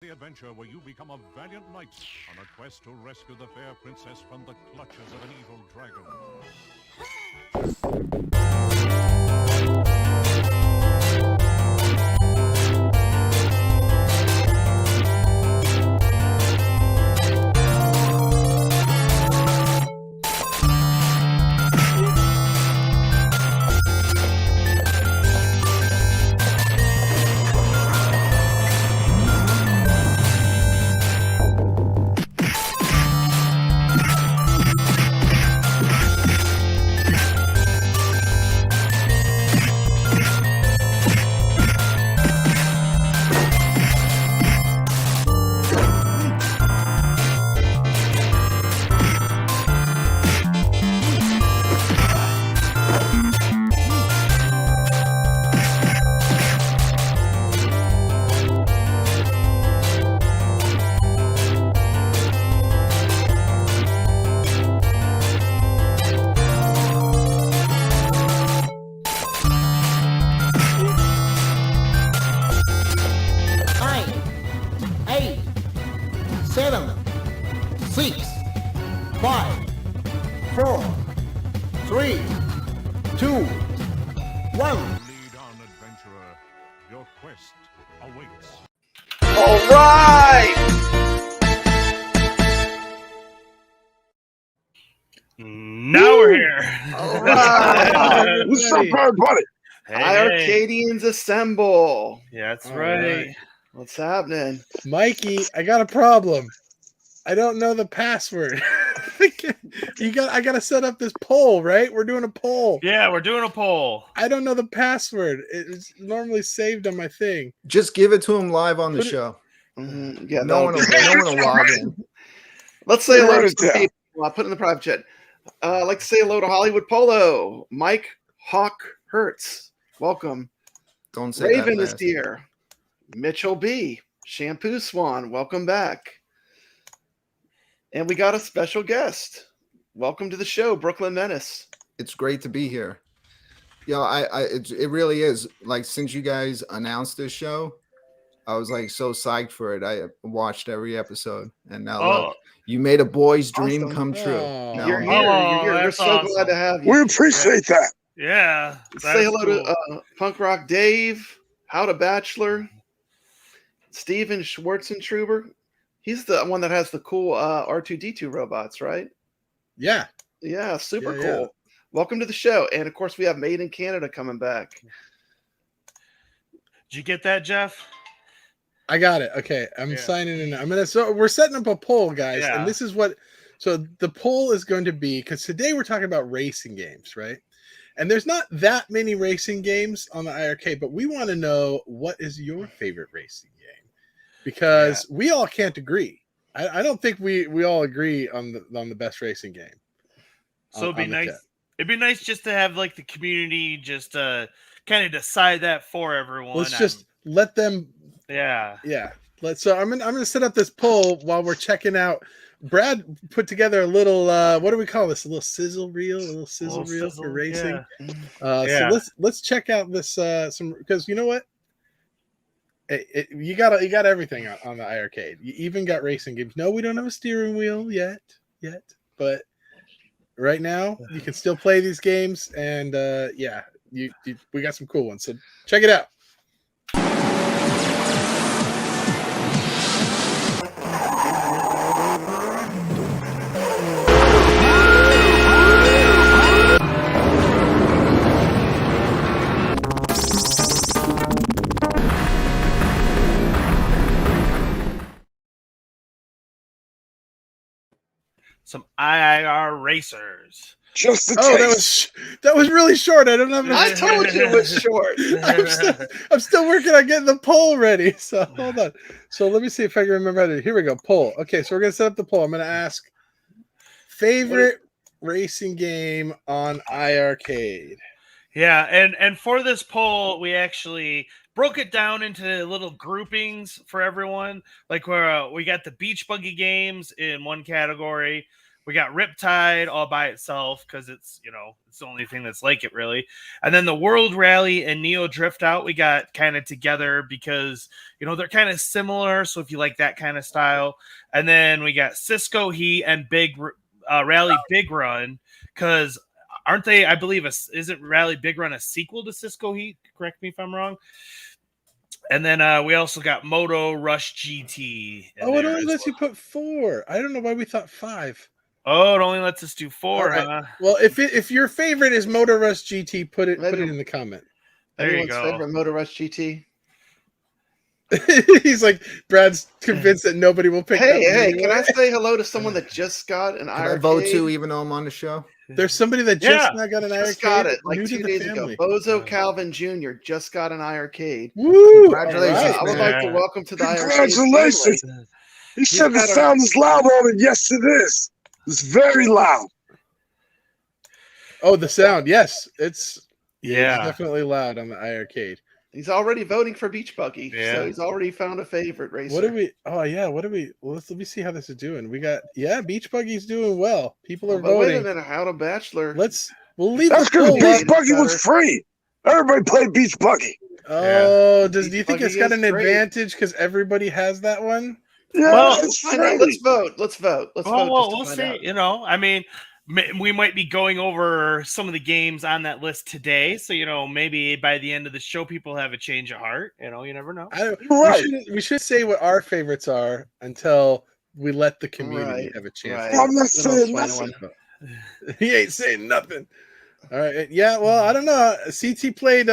The adventure where you become a valiant knight on a quest to rescue the fair princess from the clutches of an evil dragon. Now we're here. All right. What's up, everybody? iiRcadians assemble. Yeah, that's right. What's happening? Mikey, I got a problem. I don't know the password. I gotta set up this poll, right? We're doing a poll. Yeah, we're doing a poll. I don't know the password. It's normally saved on my thing. Just give it to him live on the show. Mm-hmm. Yeah, no one will log in. Let's say hello to some people. I'll put it in the private chat. I'd like to say hello to Hollywood Polo, Mike Hawk Hertz. Welcome. Don't say Raven that is here. Mitchell B. Shampoo Swan. Welcome back. And we got a special guest. Welcome to the show, BklynMenace. It's great to be here. Yeah, it really is. Like, since you guys announced this show, I was like so psyched for it. I watched every episode, and now look, you made a boy's dream come true. Now, you're here. We're so glad to have you. We appreciate that. Yeah. Say hello to Punk Rock Dave, How to Bachelor, Steven Schwartzentruber. He's the one that has the cool R2D2 robots, right? Yeah. Yeah, super cool. Yeah. Welcome to the show. And of course, we have Made in Canada coming back. Did you get that, Jeff? I got it. Okay. I'm signing in. So we're setting up a poll, guys. And this is what, so the poll is going to be, because today we're talking about racing games, right? And there's not that many racing games on the iiRcade, but we want to know, what is your favorite racing game? Because we all can't agree. I don't think we all agree on the best racing game. So it'd be nice. It'd be nice just to have like the community just kind of decide that for everyone. Let's just let them. Yeah. So I'm gonna set up this poll while we're checking out. Brad put together a little what do we call this? A little sizzle reel for racing. So let's check out this some, because you know what? You got everything on the iiRcade. You even got racing games. No, we don't have a steering wheel yet, but right now you can still play these games, and we got some cool ones. So check it out. Some IIR racers. Just a taste. that was really short. I don't know. I told you it was short. I'm still working on getting the poll ready. So hold on. So let me see if I can remember how to do. Here we go. Poll. Okay, so we're gonna set up the poll. I'm gonna ask favorite racing game on iiRcade. Yeah, and for this poll, we actually broke it down into little groupings for everyone. Like where we got the beach buggy games in one category. We got Riptide all by itself because it's, it's the only thing that's like it really. And then the World Rally and Neo Drift Out we got kind of together because, they're kind of similar. So if you like that kind of style. And then we got Cisco Heat and Rally Big Run because aren't they, I believe, isn't Rally Big Run a sequel to Cisco Heat? Correct me if I'm wrong. And then we also got Moto Rush GT. Oh, it only lets you put 4. I don't know why we thought 5. Oh, it only lets us do 4, right. huh? Well, if your favorite is Moto Rush GT, put it in the comment. There you go. Favorite Moto Rush GT. He's like, Brad's convinced that nobody will pick. Hey, can I say hello to someone that just got an iiRcade? Can I vote too, even though I'm on the show? There's somebody that just now got an iiRcade. Just got it like 2 days ago. Bozo Calvin Jr. just got an iiRcade. Woo! Congratulations! I would like to welcome to the Congratulations! He said the sound is loud on it. Yes, it is. It's very loud. Oh, the sound. Yes, it's Yeah. It's definitely loud on the iiRcade. He's already voting for Beach Buggy, Yeah. so he's already found a favorite racer. What are we? Oh yeah, what are we? Well, let me see how this is doing. We got Beach Buggy's doing well. People are But wait a voting. minute, How to Bachelor. We'll leave That's the because poll Beach up. Buggy was free. Everybody played Beach Buggy. Oh, do you Beach think it's Buggy got is an great. advantage because everybody has that one? Yeah, Well, it's Find out. free. Let's vote. Let's vote. We'll see. I mean, we might be going over some of the games on that list today. So, maybe by the end of the show, people have a change of heart. You never know. Right. We should say what our favorites are until we let the community Right, have a chance. right. I'm not Then I'll saying find nothing. one. He ain't saying nothing. All right. Yeah. Well, I don't know. CT played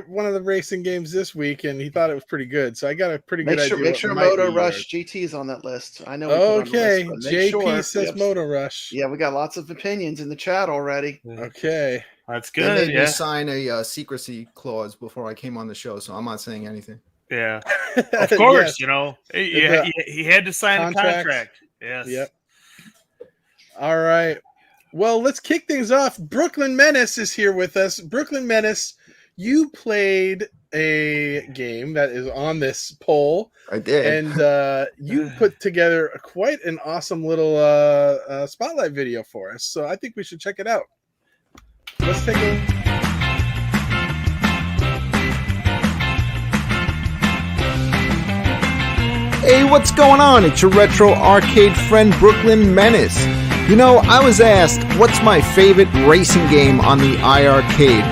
one of the racing games this week, and he thought it was pretty good. So I got a pretty good idea. Make sure what might Moto be Rush yours. GT is on that list. I know. We put it on the Okay. list, but make JP sure. says Moto Rush. Yeah, we got lots of opinions in the chat already. Okay. That's They good. made Yeah. me sign a secrecy clause before I came on the show, so I'm not saying anything. Yeah. Of course, Yes. he had to sign a Contract. contract. Yes. Yep. All right. Well, let's kick things off. BklynMenace is here with us. BklynMenace, you played a game that is on this poll, I did. and you put together quite an awesome little spotlight video for us. So I think we should check it out. Let's take a Hey, what's going on? It's your retro arcade friend BklynMenace. I was asked what's my favorite racing game on the iiRcade,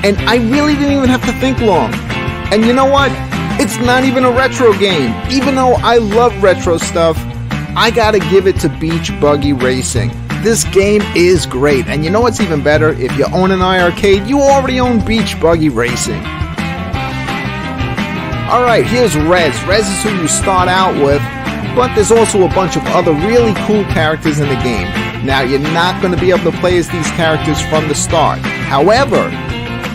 and I really didn't even have to think long. And you know what? It's not even a retro game. Even though I love retro stuff, I gotta give it to Beach Buggy Racing. This game is great, and you know what's even better? If you own an iiRcade, you already own Beach Buggy Racing. Alright, here's Rez. Rez is who you start out with, but there's also a bunch of other really cool characters in the game. Now, you're not going to be able to play as these characters from the start. However,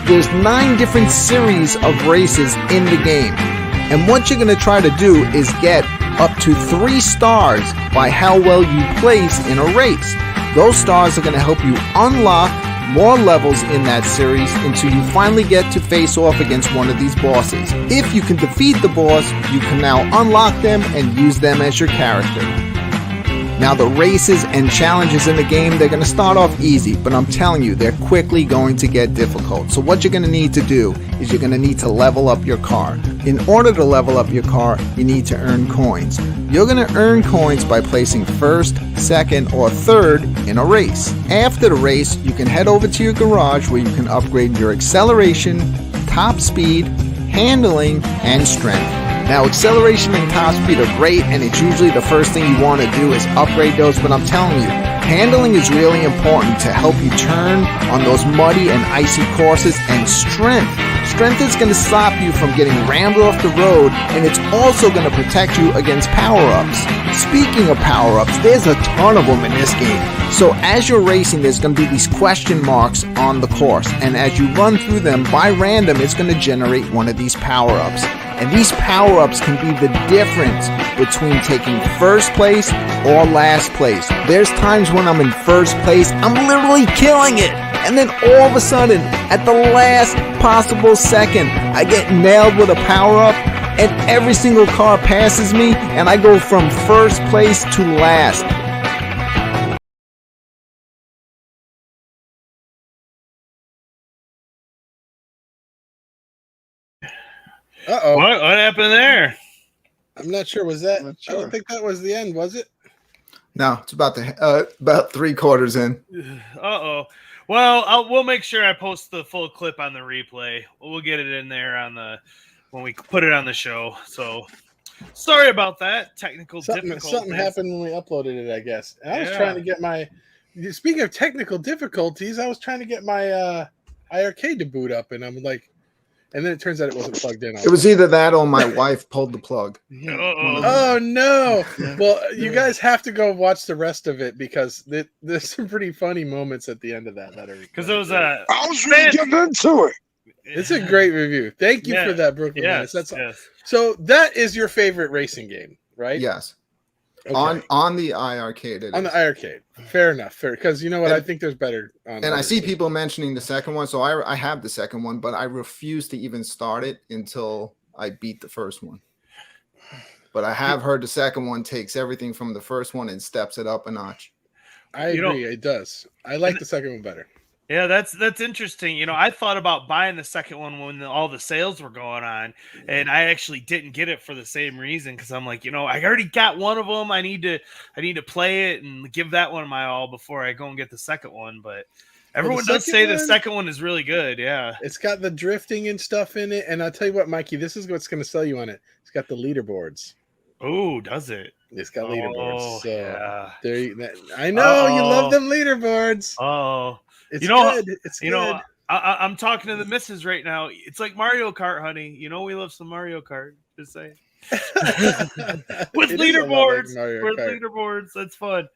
there's 9 different series of races in the game. And what you're going to try to do is get up to 3 stars by how well you place in a race. Those stars are going to help you unlock more levels in that series until you finally get to face off against one of these bosses. If you can defeat the boss, you can now unlock them and use them as your character. Now, the races and challenges in the game, they're going to start off easy, but I'm telling you, they're quickly going to get difficult. So what you're going to need to do is you're going to need to level up your car. In order to level up your car, you need to earn coins. You're going to earn coins by placing first, second, or third in a race. After the race, you can head over to your garage where you can upgrade your acceleration, top speed, handling, and strength. Now, acceleration and top speed are great, and it's usually the first thing you want to do is upgrade those, but I'm telling you, handling is really important to help you turn on those muddy and icy courses, and strength. Strength is going to stop you from getting rammed off the road, and it's also going to protect you against power-ups. Speaking of power-ups, there's a ton of them in this game. So as you're racing, there's going to be these question marks on the course, and as you run through them by random, it's going to generate one of these power-ups. And these power-ups can be the difference between taking first place or last place. There's times when I'm in first place, I'm literally killing it. And then all of a sudden, at the last possible second, I get nailed with a power-up, and every single car passes me, and I go from first place to last. Uh-oh. What happened there? I'm not sure. Was that? Not I don't sure. think that was the end, was it? No, it's about about 3/4 in. Uh-oh. Well, we'll make sure I post the full clip on the replay. We'll get it in there when we put it on the show. So sorry about that. Technical difficulties. Something happened when we uploaded it, I guess. And I was trying to get my. Speaking of technical difficulties, I was trying to get my iiRcade to boot up, and I'm like, and then it turns out it wasn't plugged in. It was either that or my wife pulled the plug. Yeah. Oh no! Yeah. Well, you guys have to go watch the rest of it because there's some pretty funny moments at the end of that. Because it was I was really getting into it. It's a great review. Thank you for that, Brooklyn. Yes, That's yes. So that is your favorite racing game, right? Yes. Okay. On the iiRcade. On the iiRcade. Fair enough. Fair, because you know what, I think there's better. And I see people mentioning the second one, so I have the second one, but I refuse to even start it until I beat the first one. But I have heard the second one takes everything from the first one and steps it up a notch. I agree. It does. I like the second one better. Yeah, that's interesting. You know, I thought about buying the second one when all the sales were going on, and I actually didn't get it for the same reason because I'm like, I already got one of them. I need to play it and give that one my all before I go and get the second one. But everyone does say the second one is really good. Yeah, it's got the drifting and stuff in it, and I'll tell you what, Mikey, this is what's going to sell you on it. It's got the leaderboards. Oh, does it? It's got leaderboards. So yeah. I know you love them leaderboards. Oh. It's good. It's good. I'm talking to the missus right now. It's like Mario Kart, honey. We love some Mario Kart. Just saying. With leaderboards. Like leaderboards. That's fun.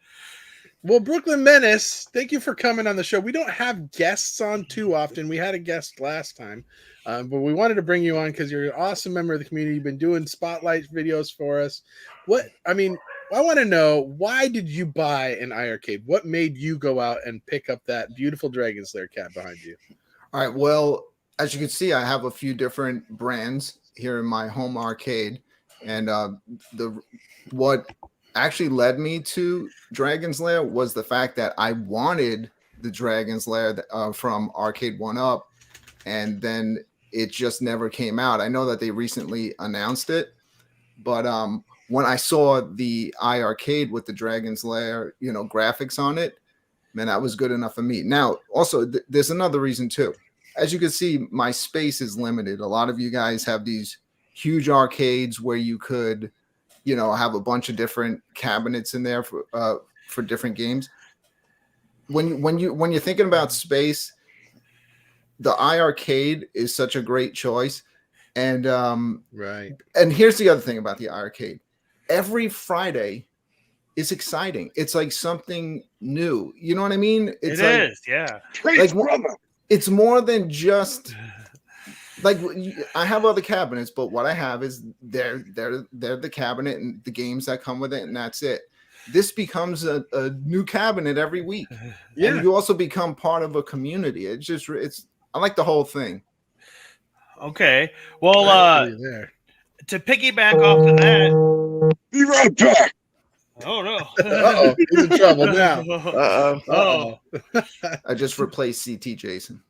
Well, BklynMenace, thank you for coming on the show. We don't have guests on too often. We had a guest last time, but we wanted to bring you on because you're an awesome member of the community. You've been doing spotlight videos for us. I want to know, why did you buy an iiRcade? What made you go out and pick up that beautiful Dragon Slayer cat behind you? All right. Well, as you can see, I have a few different brands here in my home arcade. And what actually led me to Dragon's Lair was the fact that I wanted the Dragon's Lair from Arcade 1-Up, and then it just never came out. I know that they recently announced it, but when I saw the iiRcade with the Dragon's Lair, graphics on it, man, that was good enough for me. Now, also, there's another reason too. As you can see, my space is limited. A lot of you guys have these huge arcades where you could, have a bunch of different cabinets in there for different games. When you're thinking about space, the iiRcade is such a great choice. And right. And here's the other thing about the iiRcade. Every Friday is exciting. It's like something new. You know what I mean? It's yeah. It's more than just like I have other cabinets, but what I have is they're the cabinet and the games that come with it, and that's it. This becomes a new cabinet every week. Yeah. And you also become part of a community. I like the whole thing. Okay. Well, to piggyback off of that, be right back. Oh no! Uh-oh, he's in trouble now. Uh-oh. I just replaced CT Jason.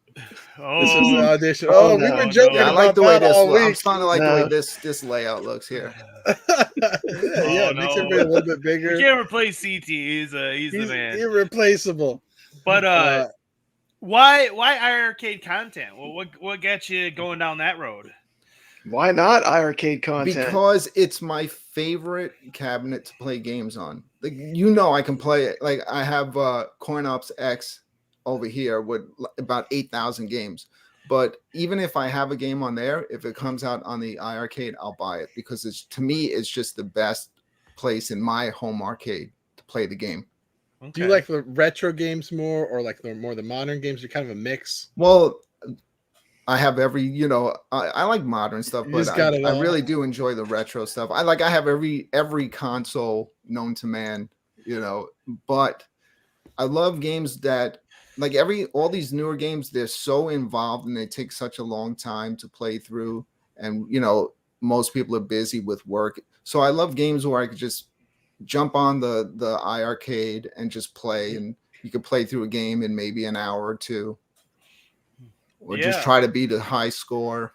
Oh, this is the audition. Oh, we were joking. Yeah, I like the way this. I'm starting to like the way this layout looks here. Makes everybody a little bit bigger. You can't replace CT. He's the man. Irreplaceable. But why iiRcade content? Well, what got you going down that road? Why not iiRcade content? Because it's my favorite cabinet to play games on. Like, I can play it. Like, I have CoinOps X over here with about 8,000 games. But even if I have a game on there, if it comes out on the iiRcade, I'll buy it because to me, it's just the best place in my home arcade to play the game. Okay. Do you like the retro games more, or like the modern games? You're kind of a mix. Well, I have every, I like modern stuff, but I really do enjoy the retro stuff. I have every console known to man, but I love games that like all these newer games, they're so involved and they take such a long time to play through. And, most people are busy with work. So I love games where I could just jump on the iiRcade and just play, and you could play through a game in maybe an hour or two. Or just try to beat a high score.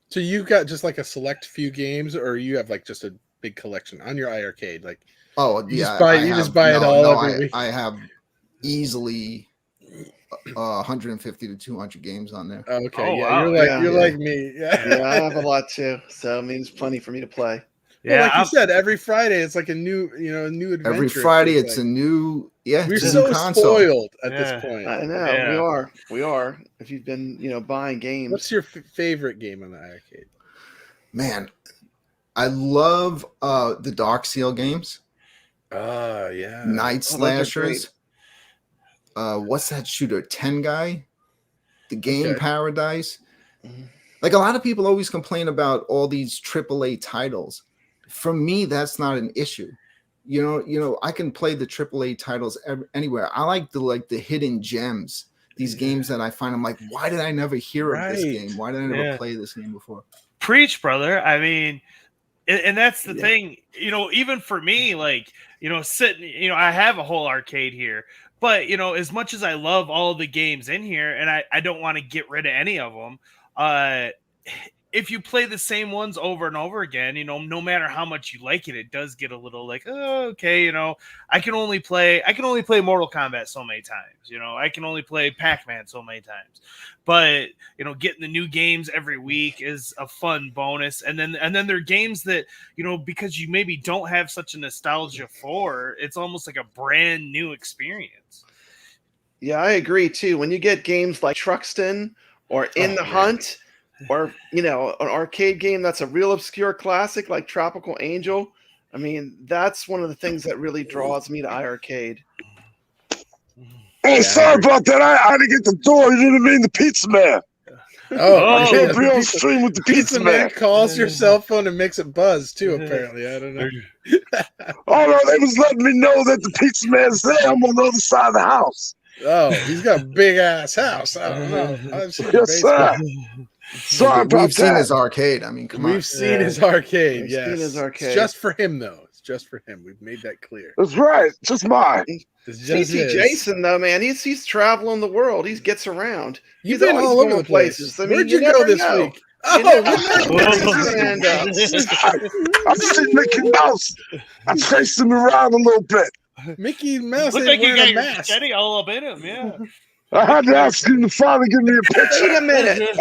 So you got just like a select few games, or you have like just a big collection on your iiRcade? Like, Oh you yeah, just buy it all every week. I have easily 150 to 200 games on there. Oh, okay, Oh, yeah, wow. you're like me. Yeah, I have a lot too. So I mean, it's plenty for me to play. Well, like you said, every Friday it's like a new adventure. Every Friday it's a new We're it's a so new console. spoiled at this point. I know we are. If you've been buying games, what's your favorite game on the iiRcade? Man, I love the Dark Seal games. Oh yeah, Night Slashers. What's that shooter? 10 guy, the Game Paradise. Like a lot of people always complain about all these AAA titles. For me, that's not an issue. You know, I can play the AAA titles anywhere. I like the hidden gems. These games that I find, I'm like, why did I never hear of this game? Why did I never play this game before? Preach, brother. I mean, and that's the thing. Even for me, like, sitting, I have a whole arcade here. But, as much as I love all of the games in here, and I don't want to get rid of any of them, if you play the same ones over and over again, no matter how much you like it, it does get a little like, oh, okay, I can only play Mortal Kombat so many times, I can only play Pac-Man so many times. But, getting the new games every week is a fun bonus. And then there are games that, because you maybe don't have such a nostalgia for, it's almost like a brand new experience. Yeah, I agree too. When you get games like Truxton or In the Hunt, or an arcade game that's a real obscure classic like Tropical Angel, I mean, that's one of the things that really draws me to iiRcade. Hey, sorry about that. I had to get the door. You didn't mean the pizza man. I can't be on stream with the pizza man. Calls your cell phone and makes it buzz too. Apparently, I don't know. Oh no, they was letting me know that the pizza man's there. I'm on the other side of the house. Oh, he's got a big ass house. I don't know. I've seen yes, sir. Sorry about We've seen his arcade. I mean, come on. We've seen his arcade. We've Yes, seen his arcade. It's just for him though. It's just for him. We've made that clear. That's right. Just mine. CT Jason though, man, he's traveling the the He gets around. You've been all over the places. I mean, where'd you go this week? I've seen Mickey Mouse. I chased him around a little bit. Mickey Mouse looks ain't like you got wearing a your mask. steady all up in him, yeah. I had to ask him to finally give me a picture. Wait a minute.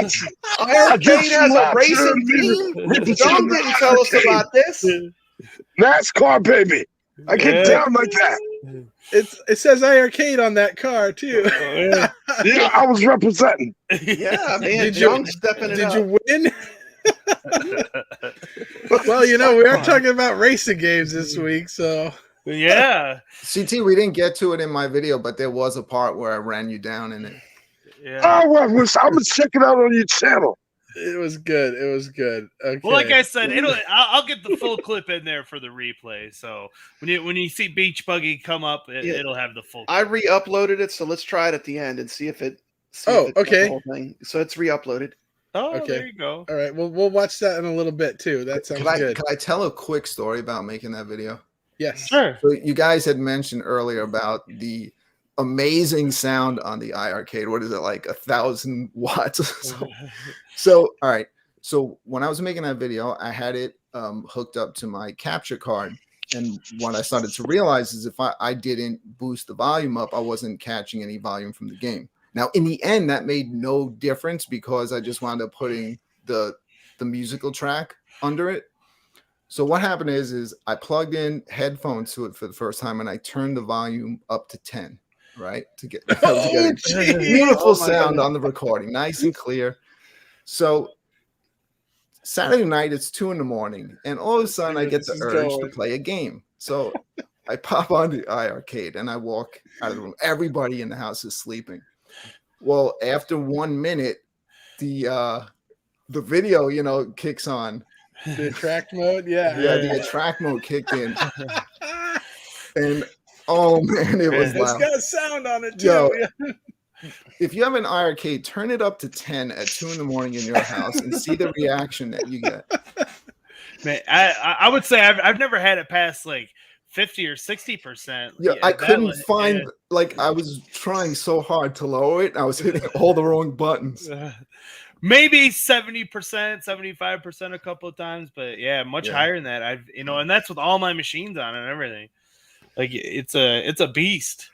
iiRcade has a racing team? John didn't tell us about this. NASCAR, baby. I get down like that. It says iiRcade on that car too. Yeah, I was representing. Yeah, man. John stepping it up. Did you win? Well, we are talking about racing games this week, so yeah. CT, we didn't get to it in my video, but there was a part where I ran you down in it. Yeah. Oh, well, I'm gonna check it out on your channel. It was good. It was good. Okay. Well, like I said, I'll get the full clip in there for the replay. So when you see Beach Buggy come up, it'll have the full clip. I re-uploaded it, so let's try it at the end and see if it. Okay. The whole thing. So it's re-uploaded. Oh, okay. There you go. All right. Well, we'll watch that in a little bit too. That sounds good. Can I tell a quick story about making that video? Yes. Sure. So you guys had mentioned earlier about the amazing sound on the iiRcade. What is it, like 1,000 watts? So all right. So when I was making that video, I had it hooked up to my capture card. And what I started to realize is if I didn't boost the volume up, I wasn't catching any volume from the game. Now, in the end, that made no difference because I just wound up putting the musical track under it. So what happened is I plugged in headphones to it for the first time and I turned the volume up to 10, right? To get beautiful sound on the recording, nice and clear. So Saturday night, it's 2 a.m, and all of a sudden I get the urge to play a game. So I pop on the iiRcade and I walk out of the room. Everybody in the house is sleeping. Well, after 1 minute, the video, kicks on. The attract mode, yeah. The attract mode kicked in, and oh man, it was loud. It's got sound on it too. If you have an iiRcade, turn it up to 10 at 2 a.m. in your house and see the reaction that you get. Man, I would say I've never had it past like 50 or 60%. Yeah, I couldn't find I was trying so hard to lower it. I was hitting all the wrong buttons. maybe 70%, 75% a couple of times, but yeah, much higher than that. And that's with all my machines on and everything. Like it's a beast.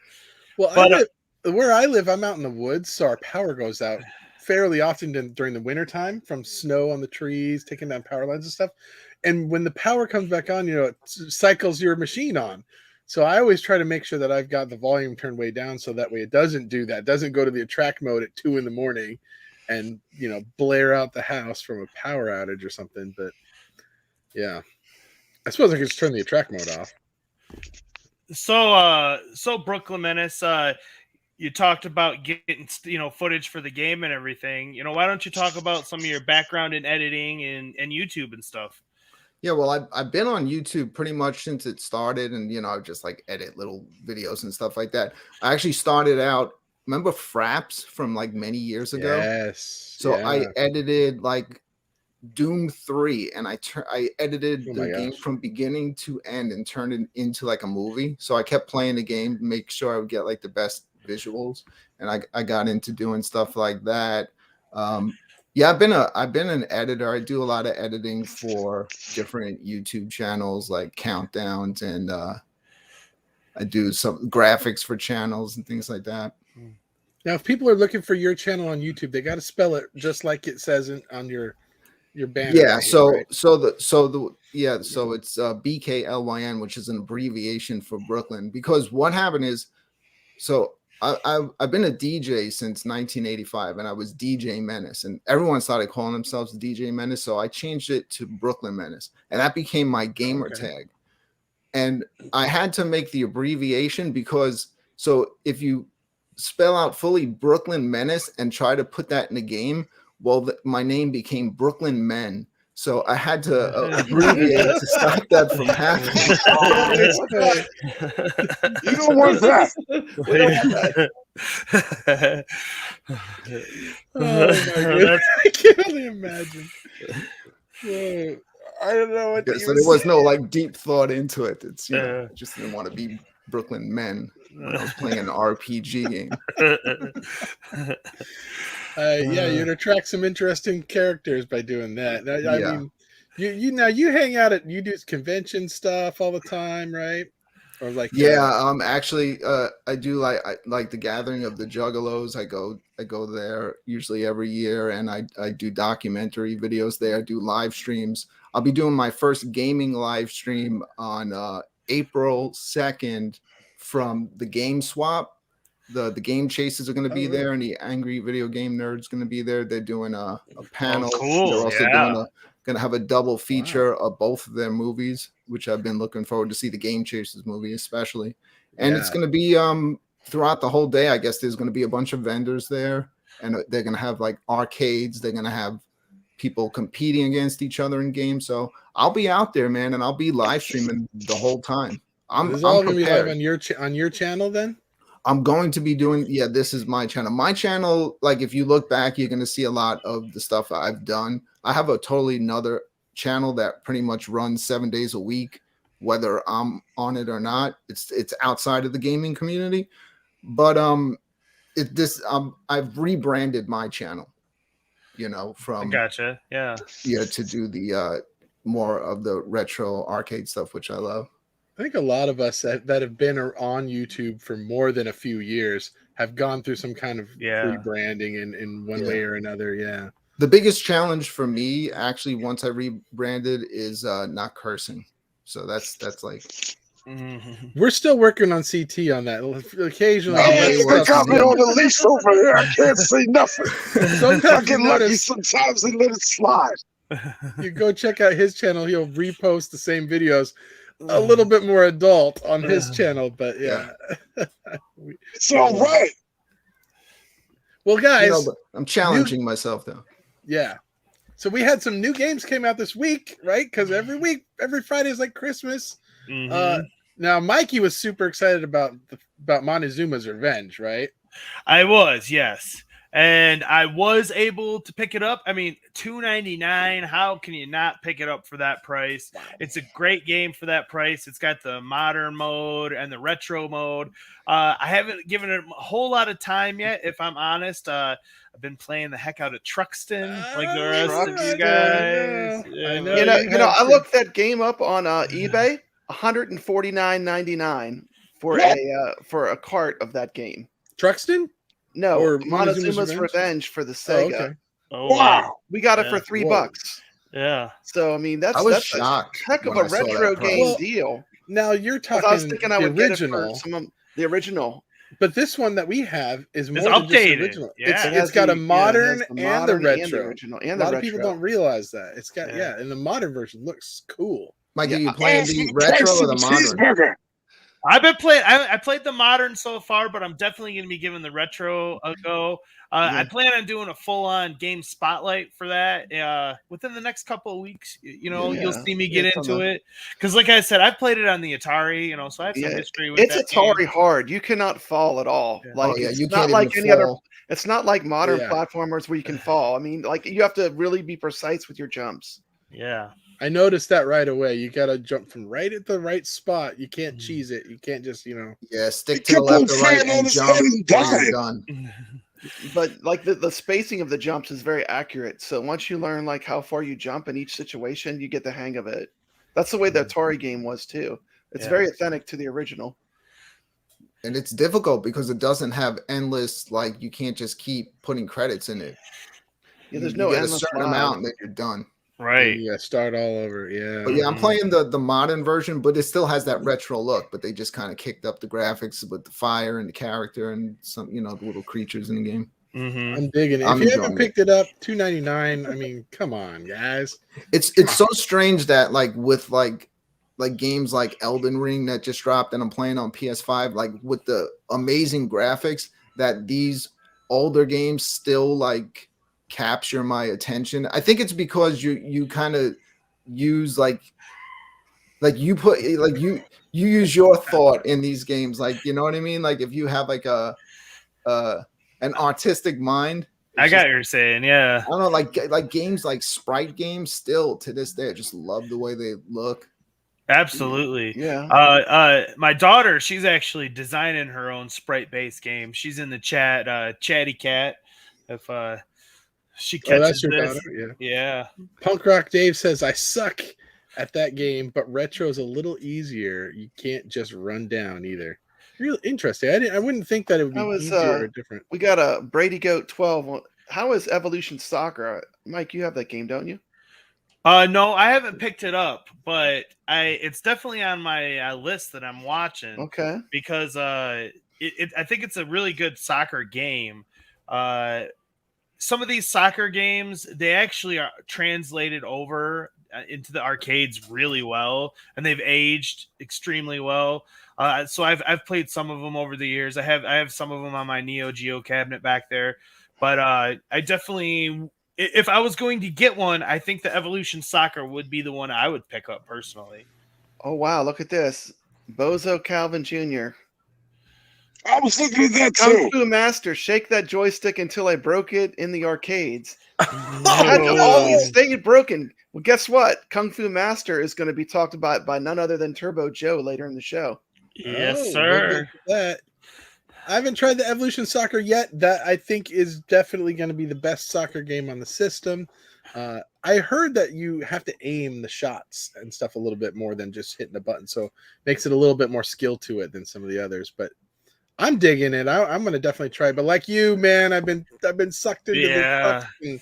Well, but, where I live, I'm out in the woods, so our power goes out fairly often during the winter time from snow on the trees, taking down power lines and stuff. And when the power comes back on, it cycles your machine on. So I always try to make sure that I've got the volume turned way down so that way it doesn't do that. It doesn't go to the attract mode at 2 a.m. and, blare out the house from a power outage or something. But yeah, I suppose I could just turn the attract mode off. So BklynMenace, you talked about getting, footage for the game and everything. Why don't you talk about some of your background in editing and YouTube and stuff? Yeah, well, I've been on YouTube pretty much since it started, and I just like edit little videos and stuff like that. I actually started out. Remember Fraps from like many years ago? Yes. So I edited like Doom 3, and I edited the game from beginning to end and turned it into like a movie. So I kept playing the game, make sure I would get like the best visuals, and I got into doing stuff like that. Yeah, I've been an editor. I do a lot of editing for different YouTube channels like countdowns, and I do some graphics for channels and things like that. Now, if people are looking for your channel on YouTube, they got to spell it just like it says on your banner. Yeah, right so here, right? so it's BklYN, which is an abbreviation for Brooklyn. Because what happened is, so I've been a DJ since 1985, and I was BklynMenace, and everyone started calling themselves BklynMenace, so I changed it to BklynMenace, and that became my gamer tag. And I had to make the abbreviation because, so if you spell out fully BklynMenace and try to put that in the game, well, my name became Brooklyn Men. So I had to abbreviate to stop that from happening. You don't want that. Oh my goodness. I can only imagine. Whoa. I don't know what. So there was no like deep thought into it. It's I just didn't want to be Brooklyn Men when I was playing an RPG game. Yeah, you'd attract some interesting characters by doing that. I mean, you hang out at do convention stuff all the time, right? Or like actually I do like the Gathering of the Juggalos. I go there usually every year, and I do documentary videos there. I do live streams. I'll be doing my first gaming live stream on April 2nd from the Game Swap. The Game Chasers are going to be there, and the Angry Video Game Nerds going to be there. They're doing a panel. Oh, cool. They're also going to have a double feature of both of their movies, which I've been looking forward to see, the Game Chasers movie especially. And it's going to be throughout the whole day. I guess there's going to be a bunch of vendors there, and they're going to have like arcades. They're going to have people competing against each other in games. So I'll be out there, man, and I'll be live streaming the whole time. I'm all going to be live on your channel then? I'm going to be doing, this is my channel. My channel, like if you look back, you're going to see a lot of the stuff I've done. I have a totally another channel that pretty much runs 7 days a week, whether I'm on it or not. It's outside of the gaming community, but I've rebranded my channel, from to do the more of the retro arcade stuff, which I love. I think a lot of us that have been on YouTube for more than a few years have gone through some kind of rebranding in one way or another. Yeah. The biggest challenge for me, actually, once I rebranded, is not cursing. So that's like. We're still working on CT on that. Occasionally, they got me on the leash over here. I can't say nothing. Sometimes I get lucky. Sometimes they let it slide. You go check out his channel. He'll repost the same videos. A little bit more adult on his channel, but it's all right. Well, guys, I'm challenging myself though. Yeah. So we had some new games came out this week, right? Because every Friday is like Christmas. Now Mikey was super excited about Montezuma's Revenge, right? I was, yes. And I was able to pick it up. I mean, $2.99. How can you not pick it up for that price? Wow. It's a great game for that price. It's got the modern mode and the retro mode. I haven't given it a whole lot of time yet, if I'm honest. I've been playing the heck out of Truxton, like the Oh, rest of you Truxton, guys. I know. Yeah, You know, I looked that game up on eBay, $149.99 for a cart of that game. Truxton? No, Or Montezuma's Revenge for the Oh, Sega. okay. Oh, Wow. We got it for Yeah. $3. Yeah. So I mean, I was that's shocked a heck of when a I saw that retro price. game Well, deal. Now you're 'Cause talking I was thinking I the would get it original, for the original. but this one that we have is more It's than just the updated. original. Yeah. It It's has got a the- yeah, it modern has the and the modern retro. and the original and a the lot of people retro. don't realize that. It's got Yeah. and the modern version looks cool. Mikey, Yeah, you playing Ask for the the retro price or of the the modern? cheeseburger. I've been playing. I played the modern so far, but I'm definitely going to be giving the retro a go. I plan on doing a full-on game spotlight for that within the next couple of weeks. You'll see me get into it because, like I said, I've played it on the Atari. So I have some history with it's that Atari game. hard. You cannot fall at all. Yeah. Like Oh, yeah, it's you not can't like even any other. fall. It's not like modern Yeah. platformers where you can fall. I mean, like you have to really be precise with your jumps. Yeah. I noticed that right away. You got to jump from right at the right spot. You can't cheese it. You can't just, Yeah, stick He to the kept left on or right falling on and his jump head and when died. you're done. But like the spacing of the jumps is very accurate. So once you learn like how far you jump in each situation, you get the hang of it. That's the way the Atari game was too. It's very authentic to the original. And it's difficult because it doesn't have endless, like you can't just keep putting credits in it. Yeah, there's You no get a endless certain line. amount and then you're done. Right. Yeah, start all over. Yeah. But yeah, I'm playing the modern version, but it still has that retro look. But they just kind of kicked up the graphics with the fire and the character and some, the little creatures in the game. Mm-hmm. I'm digging it. I'm If you haven't enjoying picked it up, $2.99. I mean, come on, guys. It's so strange that with games like Elden Ring that just dropped and I'm playing on PS5, like with the amazing graphics, that these older games still capture my attention. I think it's because you kind of use you use your thought in these games, you know what I mean? Like if you have an artistic mind. I got what you're saying, yeah. I don't know, like games like Sprite games still to this day, I just love the way they look. Absolutely. Yeah. My daughter, she's actually designing her own sprite-based game. She's in the chat, Chatty Cat. If she catches that's your this. daughter? Yeah. Punk Rock Dave says, I suck at that game, but retro is a little easier. You can't just run down either. Real interesting. I wouldn't think that it would be easier or different. We got a Brady Goat 12. How is Evolution Soccer? Mike, you have that game, don't you? No, I haven't picked it up, but it's definitely on my list that I'm watching. Okay. Because I think it's a really good soccer game. Some of these soccer games, they actually are translated over into the arcades really well, and they've aged extremely well. So I've played some of them over the years. I have some of them on my Neo Geo cabinet back there, but I definitely, if I was going to get one, I think the Evolution Soccer would be the one I would pick up personally. Oh wow, look at this, Bozo Calvin Jr. I was looking at that Kung too. Fu Master, shake that joystick until I broke it in the arcades. All these staying broken. Well, guess what? Kung Fu Master is going to be talked about by none other than Turbo Joe later in the show. Yes, sir. That. I haven't tried the Evolution Soccer yet. That I think is definitely going to be the best soccer game on the system. I heard that you have to aim the shots and stuff a little bit more than just hitting the button, so makes it a little bit more skill to it than some of the others. But I'm digging it. I'm going to definitely try. But like you, man, I've been sucked into the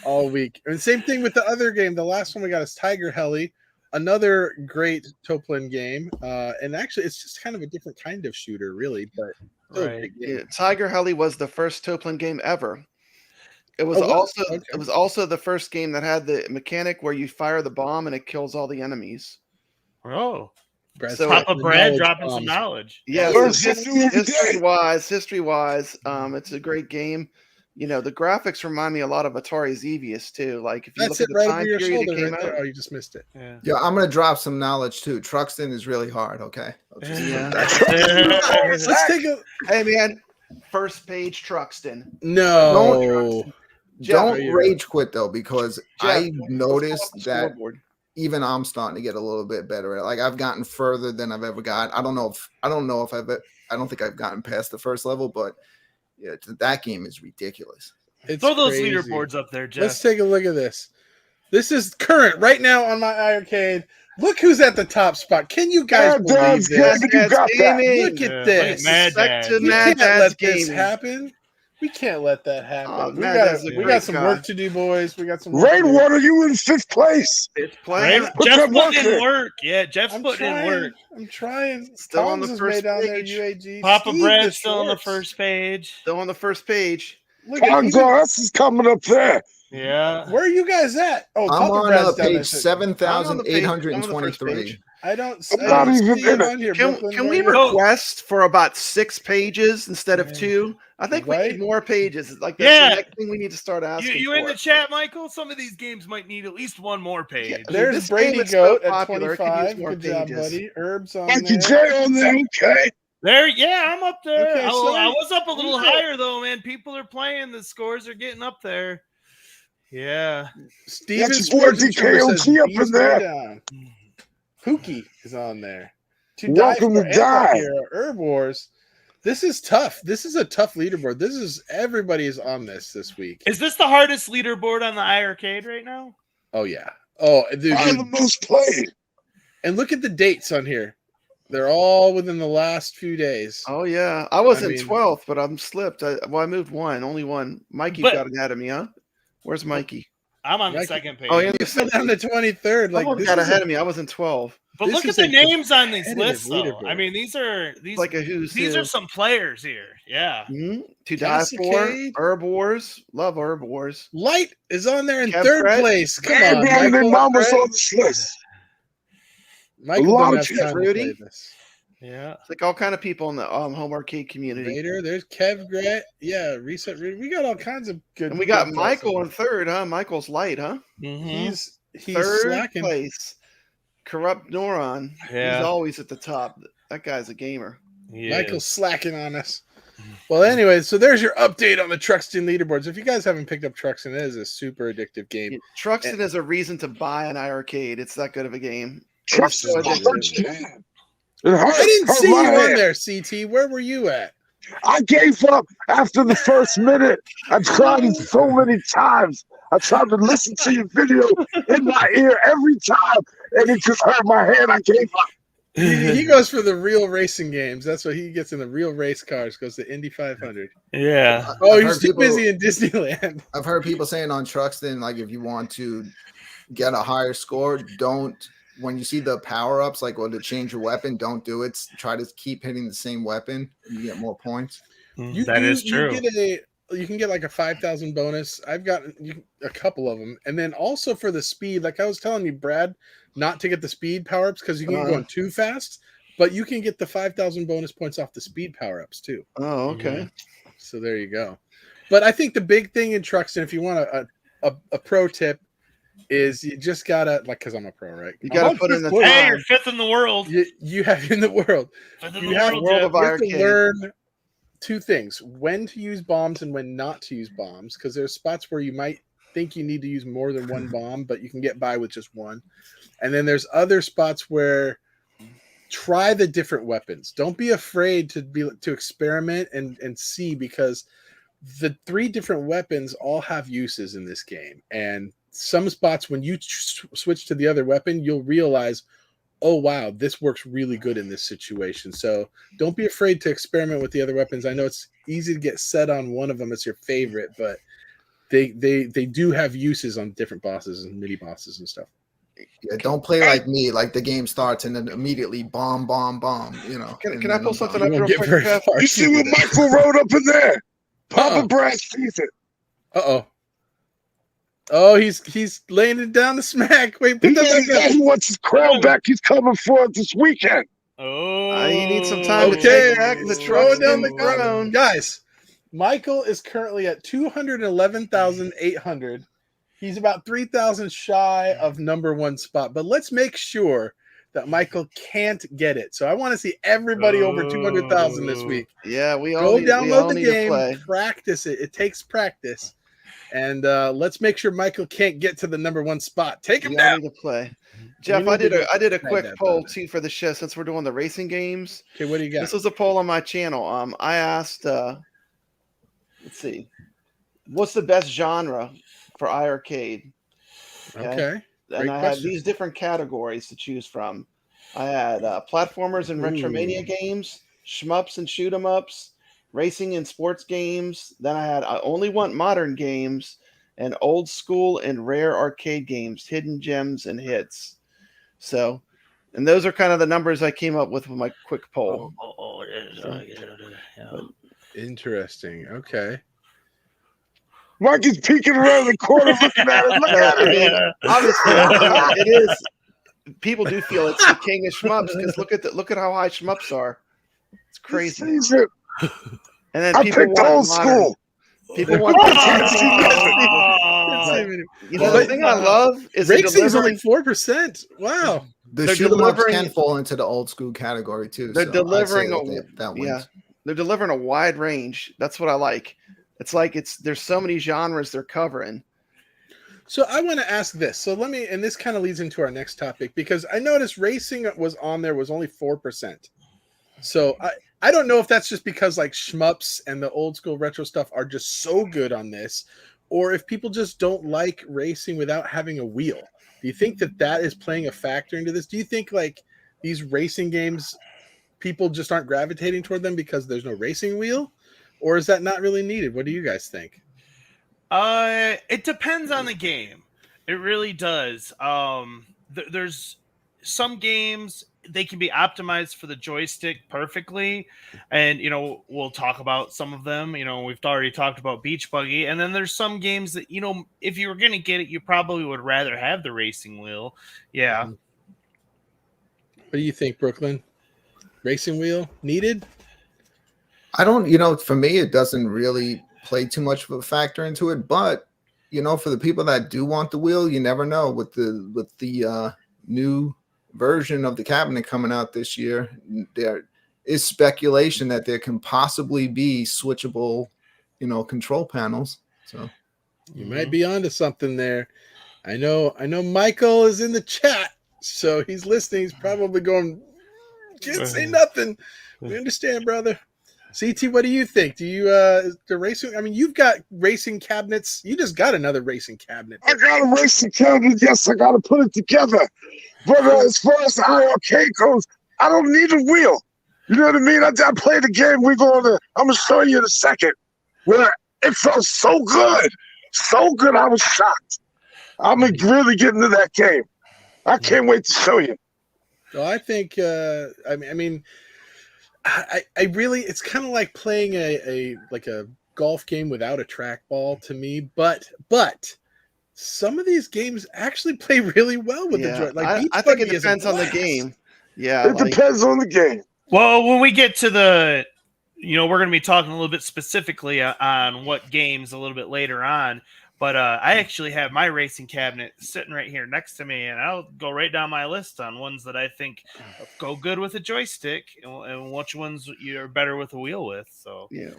all week. And same thing with the other game. The last one we got is Tiger Heli, another great Toplin game. And actually, it's just kind of a different kind of shooter, really. But still a big game. Yeah, Tiger Heli was the first Toplin game ever. It was it was also the first game that had the mechanic where you fire the bomb and it kills all the enemies. Oh. So Papa Brad dropping some knowledge. Yeah, so history-wise, it's a great game. You know, the graphics remind me a lot of Atari's Evious too. Like if you look at the time period it came out. Oh, you just missed it. Yeah, I'm gonna drop some knowledge too. Truxton is really hard. Okay. Let's take a. Hey man, first page Truxton. No. Don't rage quit though, because I noticed that scoreboard. Even I'm starting to get a little bit better. Like I've gotten further than I've ever got. I don't think I've gotten past the first level, but yeah, that game is ridiculous. It's Throw those crazy. leaderboards up there, Jeff. Let's take a look at this. This is current right now on my iiRcade. Look who's at the top spot. Can you guys believe this? You got that. Look at this. Mad Respect Dad. to We Mad can't Dad's let this gaming. happen. We can't let that happen. Oh, we Mad got Dad's a we great got some guy. work to do, boys. We got some work to do. Rainwater, you in 5th place. It's playing. Right? Put Jeff's that work putting in in. work. Yeah, Jeff's I'm putting in work. I'm trying. Still on Tom's the is first way down there. page. UAG. Papa Steve Brad's the still on the Schwartz. first page. Still on the first page. Look at even, Congress is coming up there. Yeah. where are you guys at? Oh, I'm Papa on Brad's down page there. 7,823. I'm I don't I'm not see even it in it. on here. Can Brooklyn, we where are you? request for about 6 pages instead of Yeah. 2? I think we Right? need more pages. It's like that's Yeah. the next thing we need to start asking You for. in the chat, Michael? Some of these games might need at least one more page. Yeah, dude, There's this Brady game is so Goat at popular, it could use 25. more Good job, pages. buddy. Herbs on Mikey there. J on there. Okay. There, yeah, I'm up there. Okay, I so was up a little okay. higher though, man. People are playing. The scores are getting up there. Yeah. Steven That's your boy Sports Consumer says DKOG up beast in there. down. Pookie is on there. Welcome to Die. Die. Here, Herb Wars. This is tough. This is a tough leaderboard. This is everybody is on this week. Is this the hardest leaderboard on the iiRcade right now? Oh yeah. Oh, dude, I'm the most played. and look at the dates on here. They're all within the last few days. Oh yeah, I was in mean- 12th, but I'm slipped. I moved one, only one. Mikey's But- got ahead of me, huh? Where's Mikey? I'm on the Like- second page. Oh, yeah, You fell down to 23rd. Like Someone this got is ahead a- of me. I was in 12. But this look is at the a names on these competitive lists, though. leaderboard. I mean, these are Like a who's these who. are some players here. Yeah. To die for. Cassicade. Herb Wars. Love Herb Wars. Light is on there in Kev 3rd Brett. place. Come on, Everybody and their Michael. mamas on this list. Michael A lot don't of have people. time to Rudy. play this. Yeah. It's like all kind of people in the home arcade community. Vader, there's Kev Gret. Yeah, Reset Rudy. We got all kinds of good. And we got good Michael players. in 3rd, huh? Michael's light, huh? Mhm. He's 3rd slacking. place. Corrupt Neuron. Yeah. He's always at the top. That guy's a gamer. He Michael's is. slacking on us. Well, anyway, so there's your update on the Truxton leaderboards. If you guys haven't picked up Truxton, it is a super addictive game. Truxton is a reason to buy an iiRcade. It's that good of a game. Trust So is addictive. hard. It hurt. I didn't hurt see you my on hand. there, CT. Where were you at? I gave up after the first minute. I tried it so many times. I tried to listen to your video in my ear every time, and it just hurt my hand. I gave up. He goes for the real racing games. That's what he gets in the real race cars. Goes to Indy 500. Yeah. Oh, I've he's heard too people- busy in Disneyland. I've heard people saying on Truxton, like if you want to get a higher score, don't when you see the power ups, like to change your weapon, don't do it. Try to keep hitting the same weapon, and you get more points. That is true. You can get like a 5,000 bonus. I've got a couple of them, and then also for the speed, like I was telling you, Brad, not to get the speed power ups because you can get going too fast, but you can get the 5,000 bonus points off the speed power ups too. Oh, okay. So there you go. But I think the big thing in Truxton, if you want a pro tip, is you just gotta because I'm a pro, right? You gotta put in the Hey, Hey, time. you're 5th in the world. You have in the world. 5th in You the have, world. World of you have to iiRcade. learn two things: when to use bombs and when not to use bombs. Because there's spots where you might think you need to use more than one bomb, but you can get by with just one. And then there's other spots where try the different weapons. Don't be afraid to experiment and see, because the 3 different weapons all have uses in this game. And some spots when you switch to the other weapon, you'll realize, oh wow, this works really good in this situation. So don't be afraid to experiment with the other weapons. I know it's easy to get set on one of them as your favorite, but they do have uses on different bosses and mini bosses and stuff. Yeah, don't play like me. Like the game starts and then immediately bomb. You know. Can I pull something You up won't real get quick, very Jeff? far. You see what Michael wrote up in there? Papa Brad sees it. Uh-oh. Oh, he's laying it down to smack. Wait, put that back up. He wants his crown back. He's coming for it this weekend. Oh, You need some time to Okay, take back the throwing down the Truxton throne. guys. Michael is currently at 211,800. He's about 3,000 shy of #1 spot, but let's make sure that Michael can't get it. So I want to see everybody over 200,000 this week. Yeah, we all Go need, we all download the need to game, play. practice it. It takes practice. And let's make sure Michael can't get to the #1 spot. Take him We all down. need to play. Jeff, need I to did a Mad quick Dad poll about it. too for the show since we're doing the racing games. Okay, what do you got? This was a poll on my channel. I asked let's see. what's the best genre for iiRcade? Okay. And I had these different categories to choose from. I had platformers and Retromania games, shmups and shoot 'em ups, racing and sports games. Then I only want modern games, and old school and rare arcade games, hidden gems and hits. So, and those are kind of the numbers I came up with my quick poll. Interesting. Okay. Mikey's peeking around the corner looking at it. Look at it. Obviously, it is. People do feel it's the king of shmups because look at how high shmups are. It's crazy. He sees it. And then I people picked want old modern. school. People want. You know, the thing I love is racing is only 4%. Wow. The shoot 'em ups can fall into the old school category too. They're so delivering that wins. They're delivering a wide range. That's what I like. It's like there's so many genres they're covering. So I want to ask this. So and this kind of leads into our next topic because I noticed racing was on there was only 4%. So I don't know if that's just because like shmups and the old school retro stuff are just so good on this, or if people just don't like racing without having a wheel. Do you think that is playing a factor into this? Do you think like these racing games, people just aren't gravitating toward them because there's no racing wheel? Or is that not really needed? What do you guys think? It depends on the game. It really does. There's some games they can be optimized for the joystick perfectly, and we'll talk about some of them. We've already talked about Beach Buggy, and then there's some games that if you were going to get it, you probably would rather have the racing wheel. Yeah. What do you think, Brooklyn? Racing wheel needed? I don't, for me, it doesn't really play too much of a factor into it. But, for the people that do want the wheel, you never know with the new version of the cabinet coming out this year. There is speculation that there can possibly be switchable, control panels. So you might be onto something there. I know Michael is in the chat, so he's listening. He's probably going, can't say nothing. We understand, brother. CT, what do you think? Do you the racing? I mean, you've got racing cabinets. You just got another racing cabinet. I got a racing cabinet. Yes, I got to put it together. But as far as the iiRcade goes, I don't need a wheel. You know what I mean? I played the game. I'm gonna show you in a second where it felt so good, I was shocked. I'm really getting to that game. I can't wait to show you. Well, I think. I really, it's kind of like playing a golf game without a trackball to me, but some of these games actually play really well with the joy. Like I think it depends on the game. Yeah, it depends on the game. Well, when we get to the, we're going to be talking a little bit specifically on what games a little bit later on. But I actually have my racing cabinet sitting right here next to me, and I'll go right down my list on ones that I think go good with a joystick and which ones you're better with a wheel with. So yeah.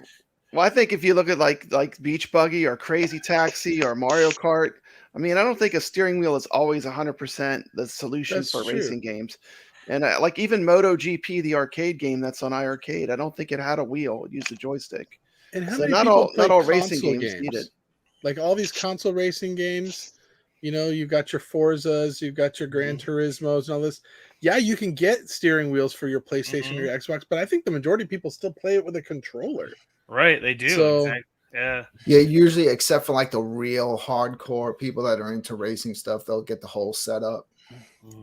Well, I think if you look at like Beach Buggy or Crazy Taxi or Mario Kart, I mean, I don't think a steering wheel is always 100% the solution for racing games. And like even MotoGP, the arcade game that's on iiRcade, I don't think it had a wheel. It used a joystick. And how so many not all racing games need it. Like all these console racing games, you've got your Forzas, you've got your Gran Turismos and all this. Yeah, you can get steering wheels for your PlayStation or your Xbox, but I think the majority of people still play it with a controller. Right, they do. So, exactly. Yeah, usually except for like the real hardcore people that are into racing stuff, they'll get the whole setup.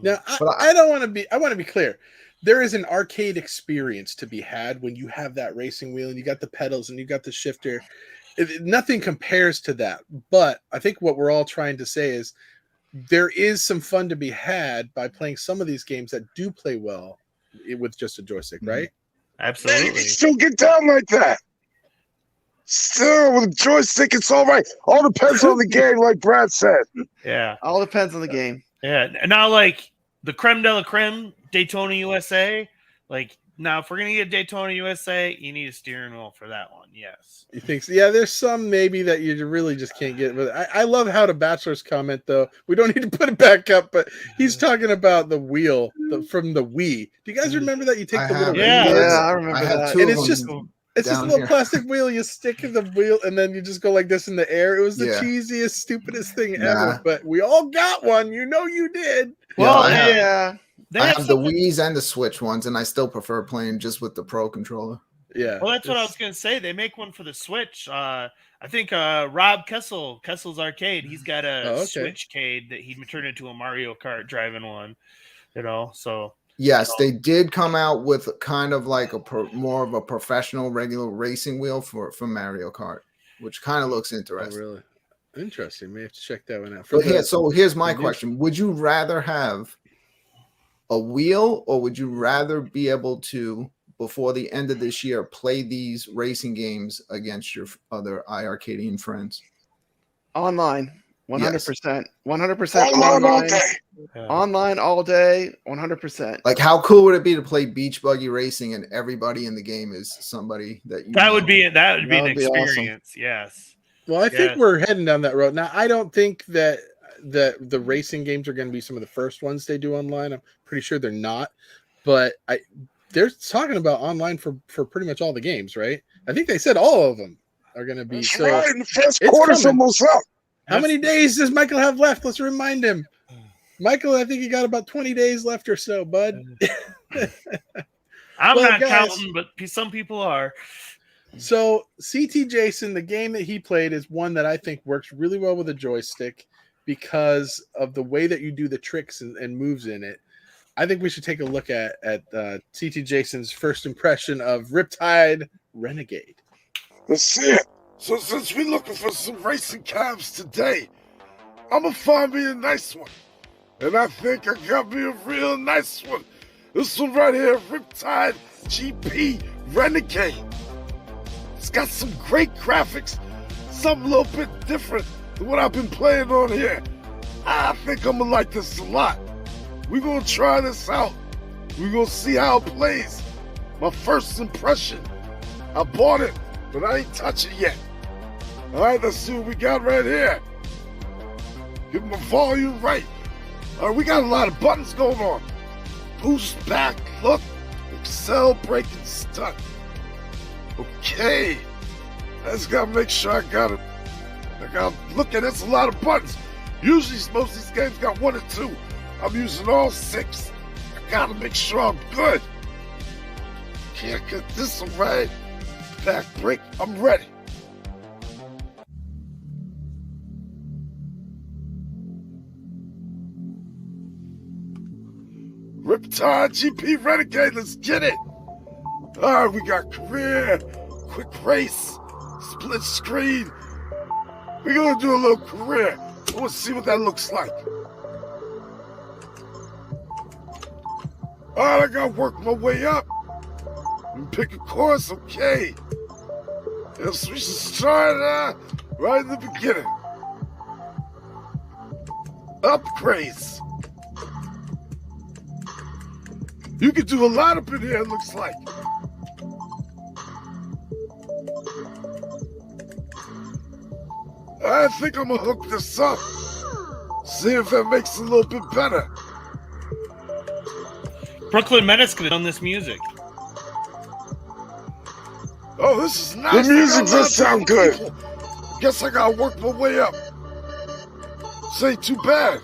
Now, I want to be clear. There is an arcade experience to be had when you have that racing wheel and you got the pedals and you got the shifter. Nothing compares to that. But I think what we're all trying to say is there is some fun to be had by playing some of these games that do play well with just a joystick, right? Absolutely. Man, you can still get down like that. Still, with a joystick, it's all right. All depends on the game, like Brad said. Yeah. All depends on the game. Yeah. Now, like the creme de la creme, Daytona USA, now, if we're going to get Daytona USA, you need a steering wheel for that one. Yes. You think so? Yeah, there's some maybe that you really just can't get. But I love how the Bachelor's comment, though. We don't need to put it back up, but he's talking about the wheel from the Wii. Do you guys remember that? You take the little I remember that. And It's just a little plastic wheel. You stick in the wheel, and then you just go like this in the air. It was the cheesiest, stupidest thing ever. But we all got one. You know you did. Well, I have have the Wii's and the Switch ones, and I still prefer playing just with the Pro controller. Yeah. Well, that's what I was gonna say. They make one for the Switch. I think Rob Kessel's Arcade. He's got a Switchcade that he turned into a Mario Kart driving one. You know, so. Yes, they did come out with kind of like more of a professional regular racing wheel for Mario Kart, which kind of looks interesting. Oh, really interesting. May have to check that one out. So here's my question: would you rather have a wheel, or would you rather be able to, before the end of this year, play these racing games against your other iiRcadian friends? Online. 100%. 100% online. Online all day. 100%. Like, how cool would it be to play Beach Buggy Racing and everybody in the game is somebody that you know? Would be an experience. Awesome. Yes. Well, I think we're heading down that road. Now, I don't think that the racing games are going to be some of the first ones they do online. I'm pretty sure they're not. But they're talking about online for pretty much all the games, right? I think they said all of them are going to be. That's so right. In the first quarter's almost up. How many days does Michael have left? Let's remind him. Michael, I think you got about 20 days left or so, bud. I'm not counting, but some people are. So CT Jason, the game that he played is one that I think works really well with a joystick because of the way that you do the tricks and moves in it. I think we should take a look at CT Jason's first impression of Riptide Renegade. Let's see it. So since we're looking for some racing cabs today, I'm gonna find me a nice one. And I think I got me a real nice one. This one right here, Riptide GP Renegade. It's got some great graphics, something a little bit different than what I've been playing on here. I think I'm gonna like this a lot. We're gonna try this out. We're gonna see how it plays. My first impression. I bought it, but I ain't touched it yet. All right, let's see what we got right here. Get my volume right. All right, we got a lot of buttons going on. Boost, back, look, excel, brake, and stunt. Okay. I just gotta make sure I got it. I gotta look at that's a lot of buttons. Usually most of these games got 1 or 2. I'm using all 6. I gotta make sure I'm good. Can't get this one right. Back, brake, I'm ready. Riptide GP Renegade, let's get it! Alright, we got career, quick race, split screen. We're gonna do a little career. Let's see what that looks like. Alright, I gotta work my way up. And pick a course, okay. Yes, we should start right in the beginning. Upgrades. You can do a lot up in here, it looks like. I think I'm gonna hook this up. See if that makes it a little bit better. BklynMenace could have done this music. Oh, this is nice. The music does sound good. People. Guess I gotta work my way up. This ain't too bad.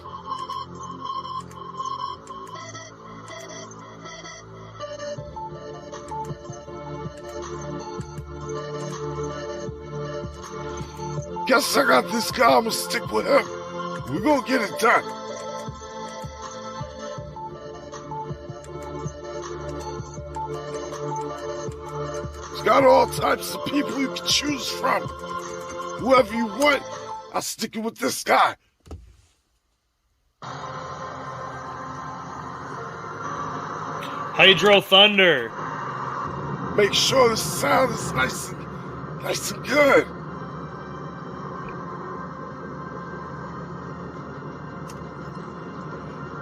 Guess I got this guy, I'm gonna stick with him. We're gonna get it done. It's got all types of people you can choose from. Whoever you want, I'll stick it with this guy. Hydro Thunder. Make sure the sound is nice and good.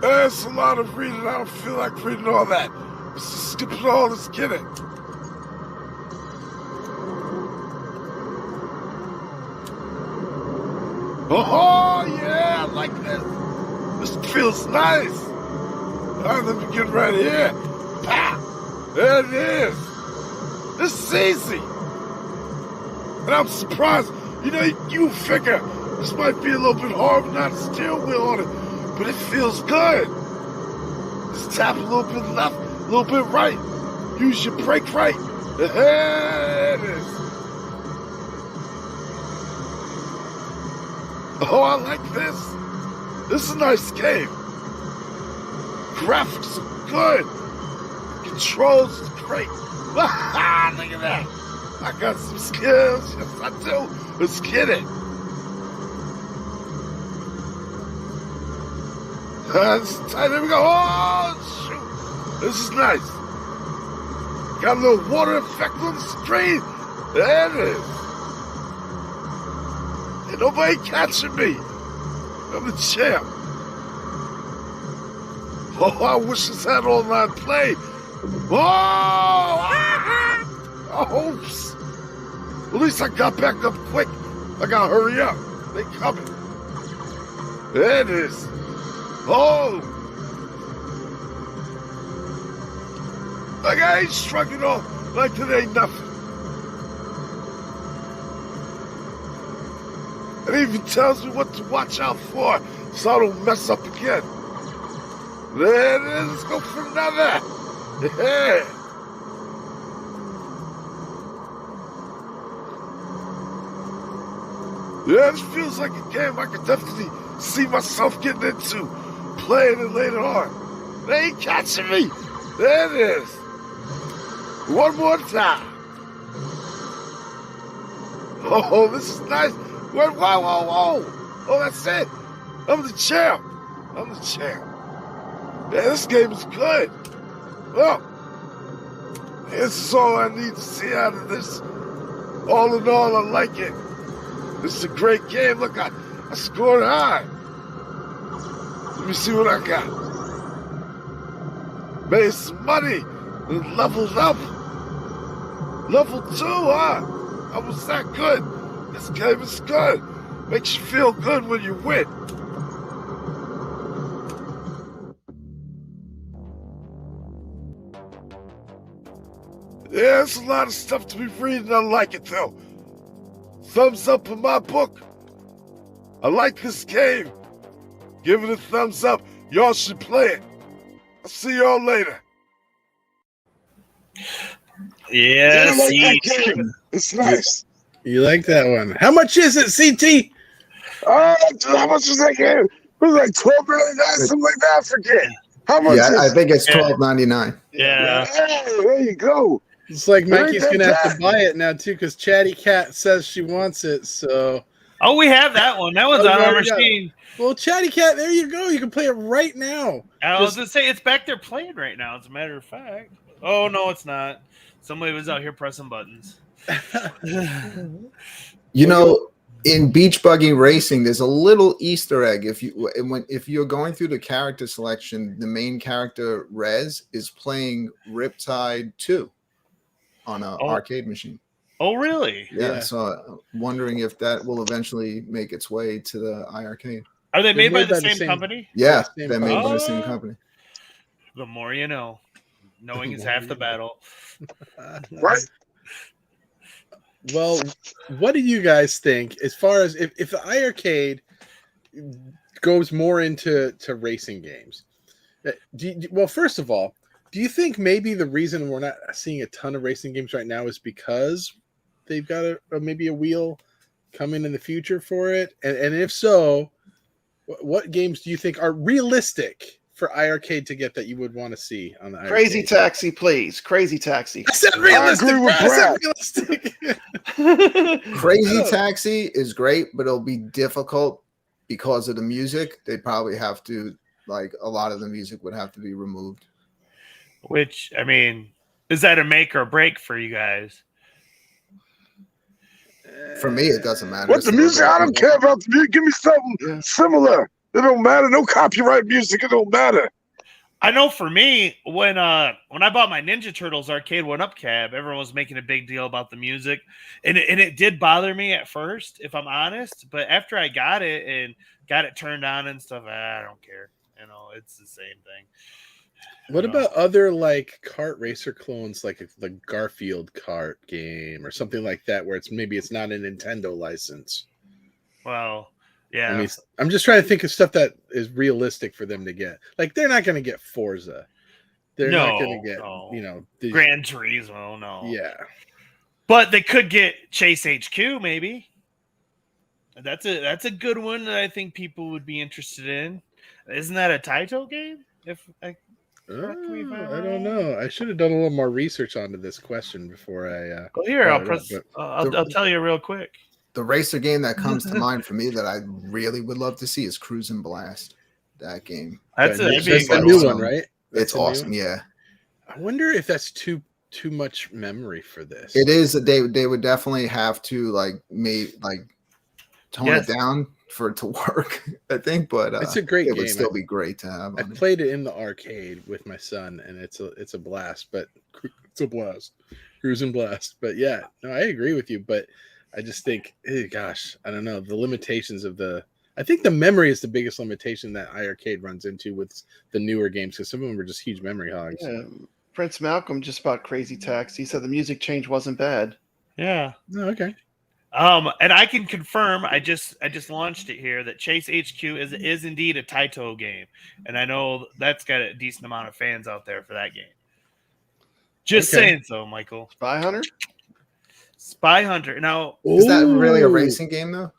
There's a lot of reading. I don't feel like reading all that. Let's just skip it all. Let's get it. Oh, yeah, I like this. This feels nice. All right, let me get right here. Pow! There it is. This is easy. And I'm surprised, you figure this might be a little bit hard with not a steering wheel on it, but it feels good. Just tap a little bit left, a little bit right. Use your brake right. There it is. Oh, I like this. This is a nice game. Graphics are good. Controls is great. Look at that. I got some skills. Yes, I do. Let's get it. This is tight. There we go. Oh, shoot. This is nice. Got a little water effect on the screen. There it is. Ain't nobody catching me. I'm the champ. Oh, I wish this had online play. Oh, oops. At least I got back up quick. I gotta hurry up. They coming. There it is. Oh. Like I ain't shrugging off like it ain't nothing. It even tells me what to watch out for so I don't mess up again. There it is. Let's go for another. Yeah. Yeah, this feels like a game I could definitely see myself getting into, playing it later on. They ain't catching me. There it is. One more time. Oh, this is nice. Whoa, whoa, whoa, whoa. Oh, that's it. I'm the champ. I'm the champ. Yeah, this game is good. Well, this is all I need to see out of this. All in all, I like it. This is a great game. Look, I scored high. Let me see what I got. Made some money and leveled up. Level 2, huh? I was that good. This game is good. Makes you feel good when you win. Yeah, there's a lot of stuff to be reading. I like it, though. Thumbs up in my book. I like this game. Give it a thumbs up. Y'all should play it. I'll see y'all later. Yeah, I like that game. It's nice. You like that one? How much is it, CT? How much was that game? It was like $12.99, something like that. I forget. How much? Yeah, is I think it's Yeah. $12.99. Yeah. Hey, there you go. It's like There Mikey's ain't gonna that have to buy it now too, because Chatty Cat says she wants it. So, Oh, we have that one. That one's Oh, on you our already got it. machine. well, Chatty Cat, there you go. You can play it right now. I was gonna say it's back there playing right now. As a matter of fact. Oh no, it's not. Somebody was out here pressing buttons. You know, in Beach Buggy Racing, there's a little Easter egg. If you're going through the character selection, the main character Rez is playing Riptide 2 on an arcade machine. Oh, really? Yeah, so wondering if that will eventually make its way to the iiRcade. Are they They're made by the same company? Yeah, same they're made by the company. same company. The more you know. Knowing is half the battle. Right? Well, what do you guys think as far as if the iiRcade goes more into racing games? Well, first of all, do you think maybe the reason we're not seeing a ton of racing games right now is because they've got maybe a wheel coming in the future for it? And if so, what games do you think are realistic for iiRcade to get that you would want to see on the iiRcade? Crazy Taxi, please. Crazy Taxi. I said realistic. I agree with bro. I said Brad. realistic. Crazy Taxi is great, but it'll be difficult because of the music. They'd probably have to, like, a lot of the music would have to be removed. Which, I mean, is that a make or break for you guys? For me, it doesn't matter. What the music? I don't care about the music. Give me something similar. It don't matter. No copyright music. It don't matter. I know for me, when I bought my Ninja Turtles arcade one-up cab, everyone was making a big deal about the music, and it did bother me at first, if I'm honest. But after I got it and got it turned on and stuff, I don't care. You know, it's the same thing. What about other like kart racer clones, like the Garfield kart game or something like that, where maybe it's not a Nintendo license? Well, yeah. I mean, I'm just trying to think of stuff that is realistic for them to get. Like, they're not going to get Forza. They're not going to get, Gran Turismo. No. Yeah. But they could get Chase HQ, maybe. That's a good one that I think people would be interested in. Isn't that a Taito game? I don't know. I should have done a little more research onto this question before I. Well, here I'll tell you real quick. The racer game that comes to mind for me that I really would love to see is Cruisin' Blast. That game. That's a new one, right? It's awesome. Yeah. I wonder if that's too much memory for this. It is. They would definitely have to tone it down for it to work, I think. But it's a great game. It would still be great to have. I played it in the arcade with my son, and it's a blast. But it's a blast, Cruisin' Blast. But yeah, no, I agree with you. But I just think, gosh, I don't know, the limitations of I think the memory is the biggest limitation that iiRcade runs into with the newer games, because some of them are just huge memory hogs. Yeah. Prince Malcolm just about Crazy Taxi. He said the music change wasn't bad. Yeah. Oh, okay. And I can confirm, I just launched it here, that Chase HQ is indeed a Taito game, and I know that's got a decent amount of fans out there for that game. Just saying so, Michael. Spy Hunter. Spy Hunter. Now, is that really a racing game though?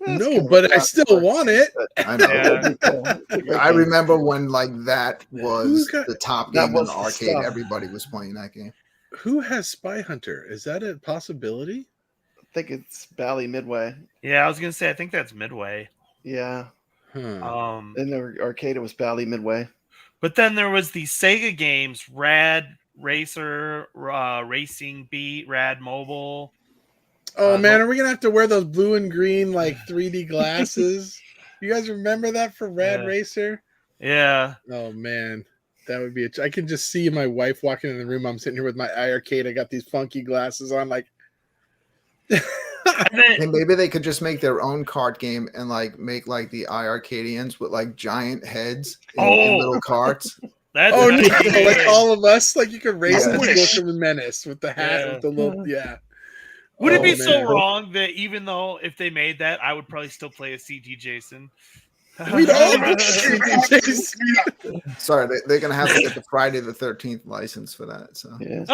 No, but I still want it. I know. I remember when that was the top game in the arcade. Everybody was playing that game. Who has Spy Hunter? Is that a possibility? I think it's Bally Midway. Yeah, I was gonna say I think that's Midway. Yeah. Hmm. In the arcade, it was Bally Midway. But then there was the Sega games, Rad Racer, Racing Beat, Rad Mobile. Oh man, are we gonna have to wear those blue and green 3D glasses? You guys remember that for Rad Racer? Yeah. Oh man, that would be. I can just see my wife walking in the room. I'm sitting here with my iiRcade. I got these funky glasses on, And maybe they could just make their own kart game and make the iiRcadians with giant heads in little karts. That's like all of us, you could race with BklynMenace with the hat with the little Would it be so wrong that even though if they made that, I would probably still play a CG Jason? We'd all be CG Jason. Sorry, they're gonna have to get the Friday the 13th license for that. So yeah.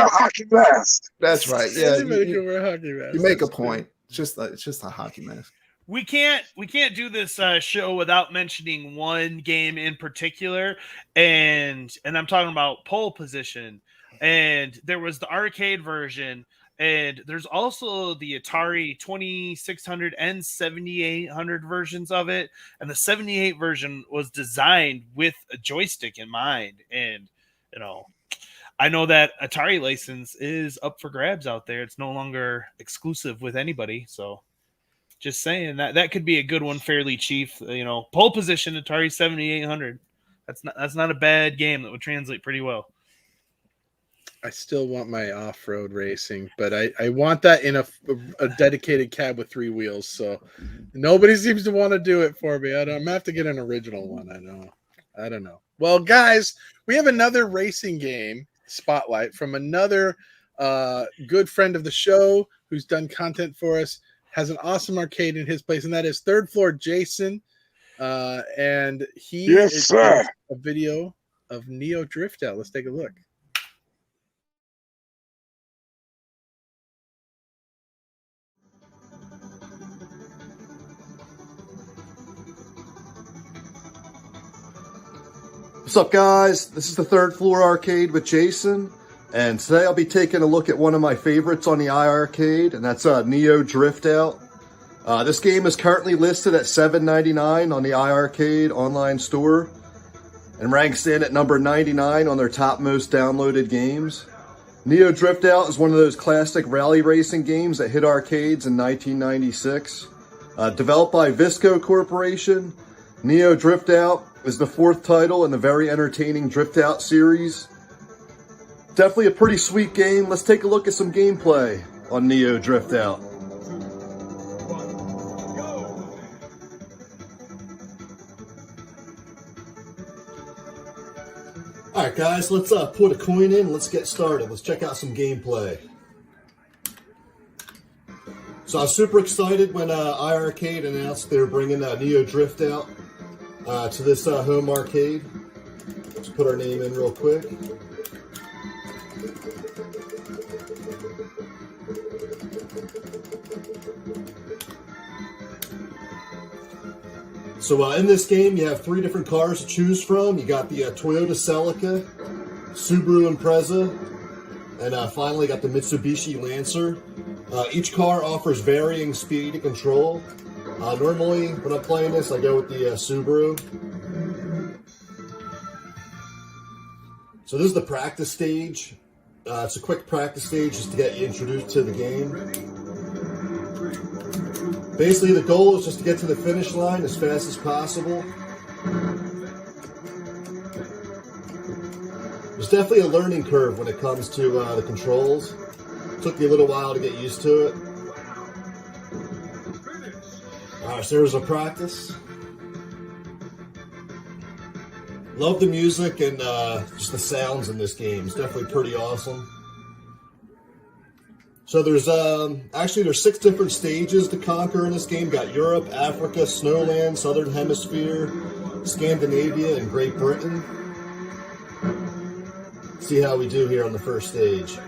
Hockey mask. That's right. Yeah, you make a point. It's just a hockey mask. We can't do this show without mentioning one game in particular, and I'm talking about pole position. And there was the arcade version, and there's also the Atari 2600 and 7800 versions of it. And the 78 version was designed with a joystick in mind. And I know that Atari license is up for grabs out there. It's no longer exclusive with anybody, so. Just saying that could be a good one, fairly cheap. Pole position Atari 7800. That's not a bad game that would translate pretty well. I still want my off-road racing, but I want that in a dedicated cab with 3 wheels. So nobody seems to want to do it for me. I'm gonna have to get an original one. I don't know. Well, guys, we have another racing game spotlight from another good friend of the show who's done content for us. Has an awesome arcade in his place, and that is Third Floor Jason. And he is a video of Neo Drift Out. Let's take a look. What's up, guys? This is the Third Floor Arcade with Jason. And today I'll be taking a look at one of my favorites on the iiRcade, and that's Neo Drift Out. This game is currently listed at $7.99 on the iiRcade online store and ranks in at number 99 on their top most downloaded games. Neo Drift Out is one of those classic rally racing games that hit arcades in 1996. Developed by Visco Corporation, Neo Drift Out is the 4th title in the very entertaining Drift Out series. Definitely a pretty sweet game. Let's take a look at some gameplay on Neo Drift Out. All right, guys, let's put a coin in. Let's get started. Let's check out some gameplay. So I was super excited when iiRcade announced they were bringing Neo Drift out to this home arcade. Let's put our name in real quick. So in this game, you have 3 different cars to choose from. You got the Toyota Celica, Subaru Impreza, and finally got the Mitsubishi Lancer. Each car offers varying speed and control. Normally, when I'm playing this, I go with the Subaru. So this is the practice stage. It's a quick practice stage just to get you introduced to the game. Basically, the goal is just to get to the finish line as fast as possible. There's definitely a learning curve when it comes to the controls. It took me a little while to get used to it. Alright, so there's a practice. Love the music and just the sounds in this game. It's definitely pretty awesome. So there's actually there's 6 different stages to conquer in this game. Got Europe, Africa, Snowland, Southern Hemisphere, Scandinavia, and Great Britain. See how we do here on the first stage.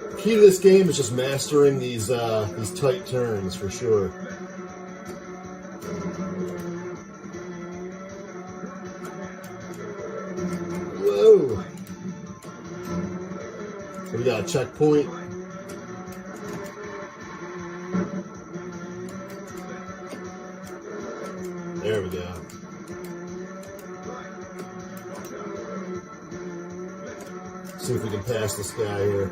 The key to this game is just mastering these tight turns for sure. Whoa! So we got a checkpoint. There we go. See if we can pass this guy here.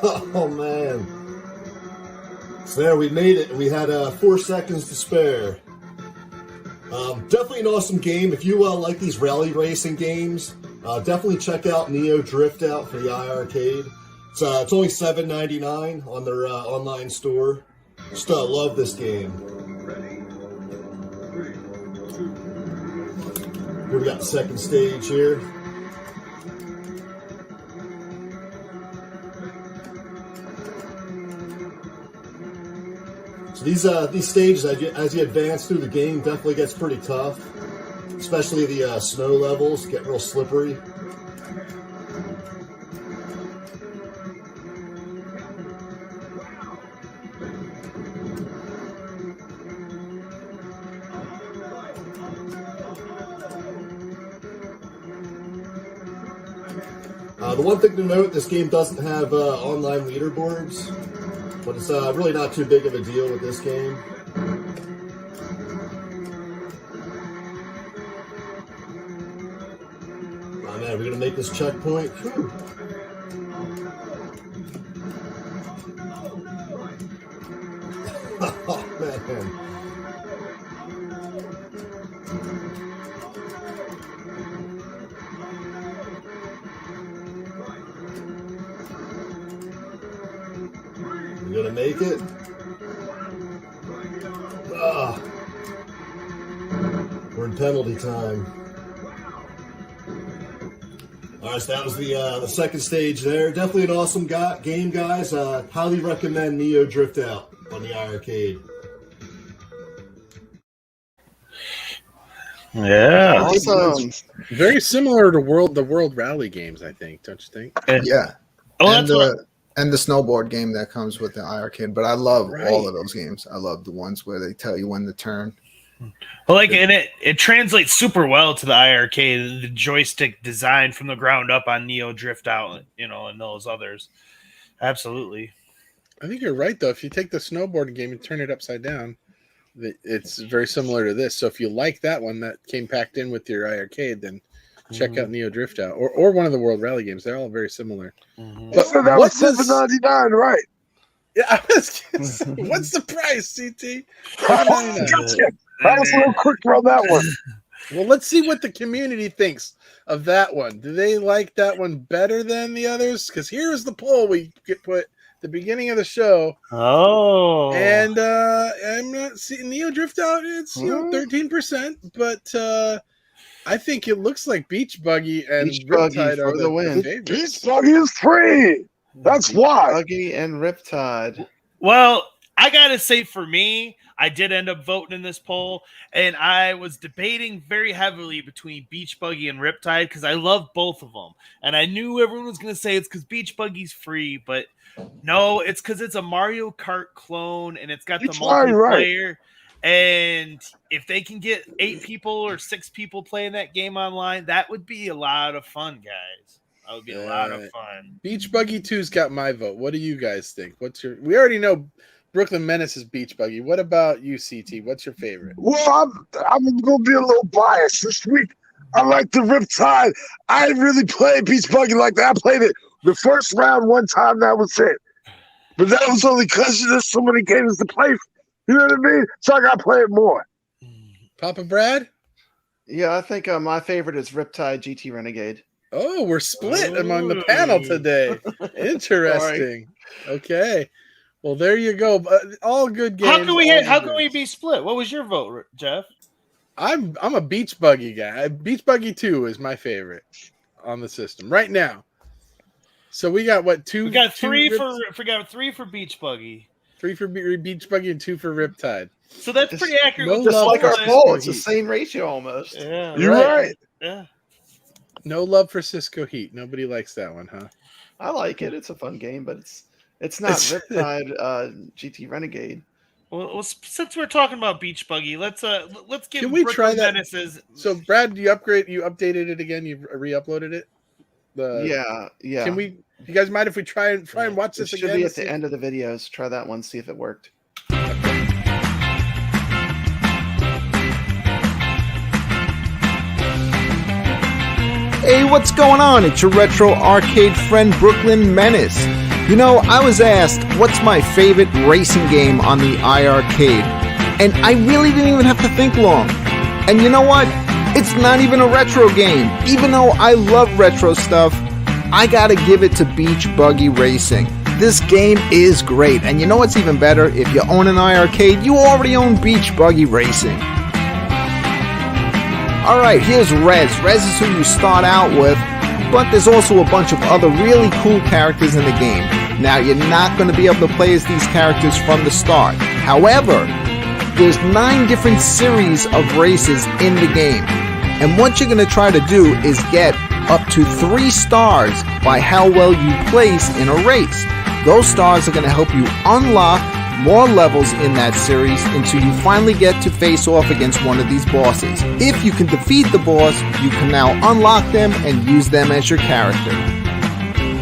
Oh, oh man. So there, we made it. We had 4 seconds to spare. Definitely an awesome game. If you like these rally racing games, definitely check out Neo Drift Out for the iiRcade. It's only $7.99 on their online store. Just love this game. Here we got the second stage here. So these stages, as you advance through the game, definitely gets pretty tough. Especially the snow levels get real slippery. The one thing to note, this game doesn't have online leaderboards, but it's really not too big of a deal with this game. Oh man, we're gonna make this checkpoint. Whew. Oh man. You gonna make it? Ah, we're in penalty time. All right, so that was the second stage there. Definitely an awesome game, guys. Highly recommend Neo Drift Out on the iiRcade. Yeah, Awesome. Very similar to the World Rally games, I think. Don't you think? Yeah. Oh, And the snowboard game that comes with the iiRcade. But I love all of those games. I love the ones where they tell you when to turn. Well, and it translates super well to the iiRcade, the joystick design from the ground up on Neo Drift Out, and those others. Absolutely. I think you're right, though. If you take the snowboard game and turn it upside down, it's very similar to this. So if you like that one that came packed in with your iiRcade, then check out Neo Drift Out or one of the World Rally games. They're all very similar. But so that was $7.99, right? Yeah, I was gonna say, what's the price, CT? Gotcha. I was a little quick on that one. Well, let's see what the community thinks of that one. Do they like that one better than the others? Because here's the poll we put at the beginning of the show. Oh, and I'm not seeing Neo Drift Out. It's 13%, but I think it looks like Beach Buggy and Riptide are the favorites. Beach Buggy is free. That's why. Buggy and Riptide. Well, I gotta say, for me, I did end up voting in this poll, and I was debating very heavily between Beach Buggy and Riptide because I love both of them. And I knew everyone was going to say it's because Beach Buggy's free, but no, it's because it's a Mario Kart clone, and it's got the multiplayer. Right. And if they can get 8 people or 6 people playing that game online, that would be a lot of fun, guys. That would be a lot of fun. Beach Buggy 2's got my vote. What do you guys think? We already know BklynMenace's Beach Buggy. What about you, CT? What's your favorite? Well, I'm going to be a little biased this week. I like the Riptide. I didn't really play Beach Buggy like that. I played it the first round one time. That was it. But that was only because there's so many games to play. You know what I mean? So I got to play it more. Papa Brad? Yeah, I think my favorite is Riptide GT Renegade. Oh, we're split among the panel today. Interesting. Okay. Well, there you go. All good games. How can we be split? What was your vote, Jeff? I'm a Beach Buggy guy. Beach Buggy 2 is my favorite on the system right now. So we got what, 2? We got 3 for Beach Buggy. 3 for Beach Buggy and 2 for Riptide. So that's pretty accurate. No, just like our poll, it's the same ratio almost. Yeah, you're right. Yeah. No love for Cisco Heat. Nobody likes that one, huh? I like it. It's a fun game, but it's not Riptide GT Renegade. Well, since we're talking about Beach Buggy, let's give. Can we try that? Menaces. So, Brad, you updated it again? You re-uploaded it? Yeah. Can we? You guys mind if we try and watch this again? Should be at the end of the videos. Try that one. See if it worked. Hey, what's going on? It's your retro arcade friend, BklynMenace. You know, I was asked, what's my favorite racing game on the iiRcade? And I really didn't even have to think long. And you know what? It's not even a retro game. Even though I love retro stuff, I gotta give it to Beach Buggy Racing. This game is great. And you know what's even better? If you own an iiRcade, you already own Beach Buggy Racing. Alright, here's Rez. Rez is who you start out with, but there's also a bunch of other really cool characters in the game. Now, you're not going to be able to play as these characters from the start. However, there's 9 different series of races in the game. And what you're going to try to do is get up to 3 stars by how well you place in a race. Those stars are going to help you unlock more levels in that series until you finally get to face off against one of these bosses. If you can defeat the boss, you can now unlock them and use them as your character.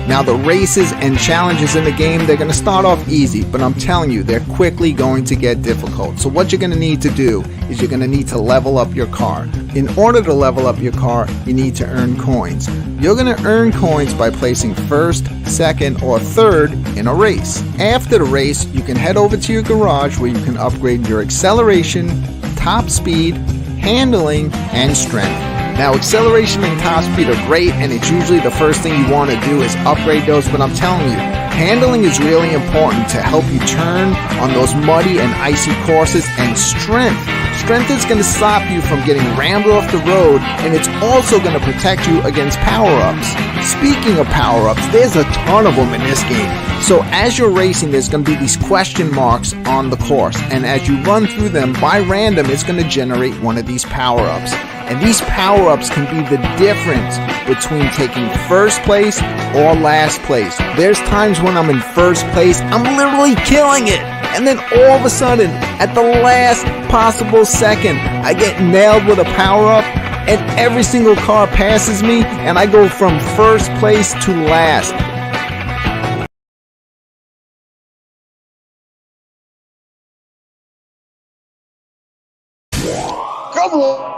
Now, the races and challenges in the game, they're going to start off easy, but I'm telling you, they're quickly going to get difficult. So what you're going to need to do is you're going to need to level up your car. In order to level up your car, you need to earn coins. You're going to earn coins by placing 1st, 2nd, or 3rd in a race. After the race, you can head over to your garage where you can upgrade your acceleration, top speed, handling, and strength. Now, acceleration and top speed are great, and it's usually the first thing you want to do is upgrade those, but I'm telling you, handling is really important to help you turn on those muddy and icy courses, and strength. Strength is going to stop you from getting rammed off the road, and it's also going to protect you against power-ups. Speaking of power-ups, there's a ton of them in this game. So as you're racing, there's going to be these question marks on the course, and as you run through them by random, it's going to generate one of these power-ups. And these power-ups can be the difference between taking 1st place or last place. There's times when I'm in 1st place, I'm literally killing it. And then all of a sudden, at the last possible second, I get nailed with a power-up, and every single car passes me, and I go from 1st place to last. Come on.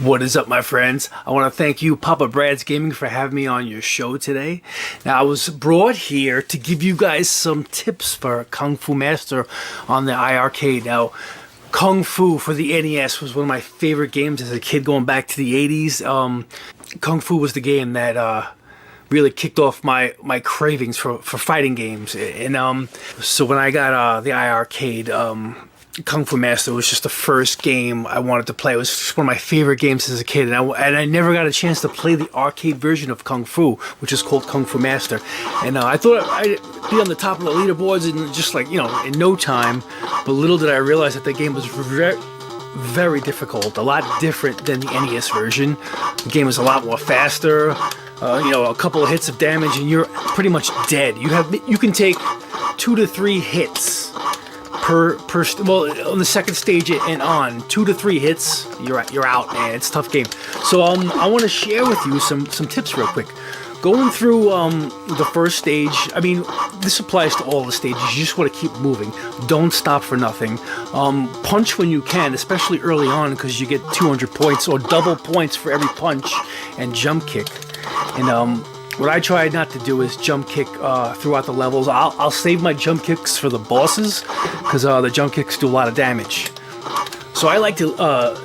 What is up, my friends? I want to thank you, Papa Brad's Gaming, for having me on your show today. Now, I was brought here to give you guys some tips for Kung Fu Master on the iiRcade. Now, Kung Fu for the NES was one of my favorite games as a kid going back to the 80s. Kung Fu was the game that really kicked off my cravings for fighting games. And so when I got the iiRcade, Kung Fu Master was just the first game I wanted to play. It was just one of my favorite games as a kid, and I never got a chance to play the arcade version of Kung Fu, which is called Kung Fu Master. And I thought I'd be on the top of the leaderboards in just like, in no time. But little did I realize that the game was very difficult, a lot different than the NES version. The game is a lot more faster. A couple of hits of damage and you're pretty much dead. You can take 2 to 3 hits on the second stage and on 2 to 3 hits, you're out, man. It's a tough game. So I want to share with you some tips real quick. Going through the first stage, I mean, this applies to all the stages. You just want to keep moving. Don't stop for nothing. Punch when you can, especially early on, because you get 200 points or double points for every punch, and jump kick. And what I try not to do is jump kick throughout the levels. I'll save my jump kicks for the bosses because the jump kicks do a lot of damage. So I like to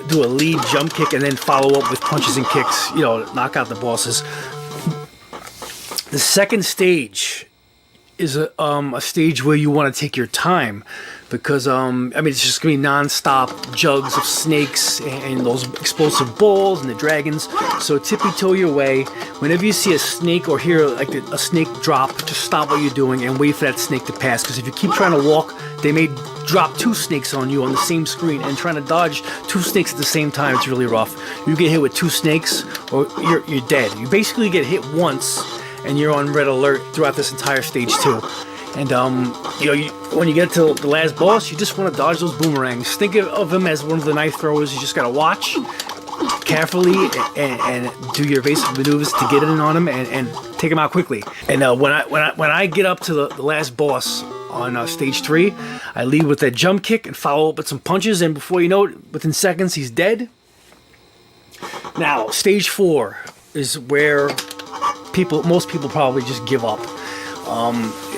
do a lead jump kick and then follow up with punches and kicks, knock out the bosses. The second stage is a stage where you want to take your time because, it's just going to be non-stop jugs of snakes and those explosive balls and the dragons. So tippy-toe your way. Whenever you see a snake or hear like a snake drop, just stop what you're doing and wait for that snake to pass. Because if you keep trying to walk, they may drop 2 snakes on you on the same screen, and trying to dodge 2 snakes at the same time, it's really rough. You get hit with 2 snakes or you're dead. You basically get hit once and you're on red alert throughout this entire stage too. And when you get to the last boss, you just want to dodge those boomerangs. Think of him as one of the knife throwers. You just gotta watch carefully and do your evasive maneuvers to get in on him and take him out quickly. And when I get up to the last boss on stage 3, I lead with that jump kick and follow up with some punches, and before you know it, within seconds he's dead. Now stage 4 is where most people probably just give up.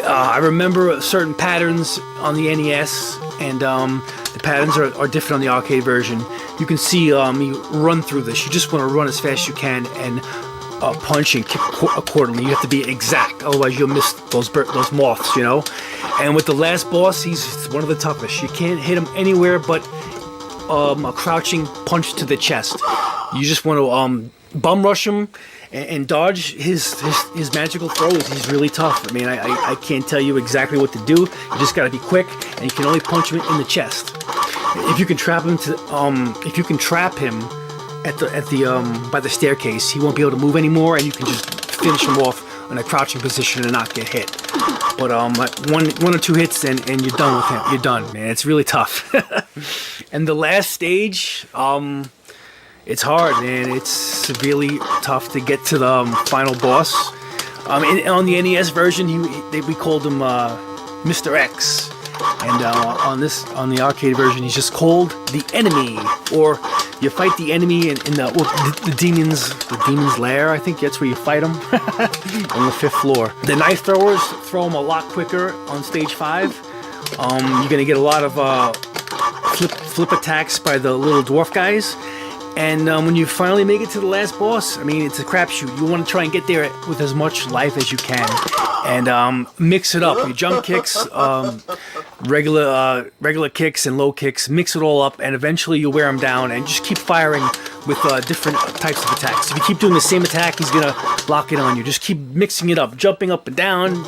I remember certain patterns on the NES, and the patterns are different on the arcade version. You can see me run through this. You just want to run as fast as you can and punch and kick accordingly. You have to be exact, otherwise you'll miss those moths, And with the last boss, he's one of the toughest. You can't hit him anywhere but a crouching punch to the chest. You just want to bum rush him and dodge his magical throws. He's really tough. I mean, I can't tell you exactly what to do. You just gotta be quick, and you can only punch him in the chest. If you can trap him at the by the staircase, he won't be able to move anymore, and you can just finish him off in a crouching position and not get hit. But one or 2 hits and you're done with him. You're done, man. It's really tough. And the last stage, it's hard, man. It's really tough to get to the final boss. On the NES version, we called him Mr. X, and on the arcade version, he's just called the enemy. Or you fight the enemy in the demon's lair. I think that's where you fight him on the 5th floor. The knife throwers throw him a lot quicker on stage 5. You're gonna get a lot of flip attacks by the little dwarf guys. And when you finally make it to the last boss, I mean, it's a crapshoot. You want to try and get there with as much life as you can, and mix it up. You jump kicks, regular kicks, and low kicks. Mix it all up, and eventually you'll wear him down. And just keep firing with different types of attacks. If you keep doing the same attack, he's gonna lock it on you. Just keep mixing it up, jumping up and down.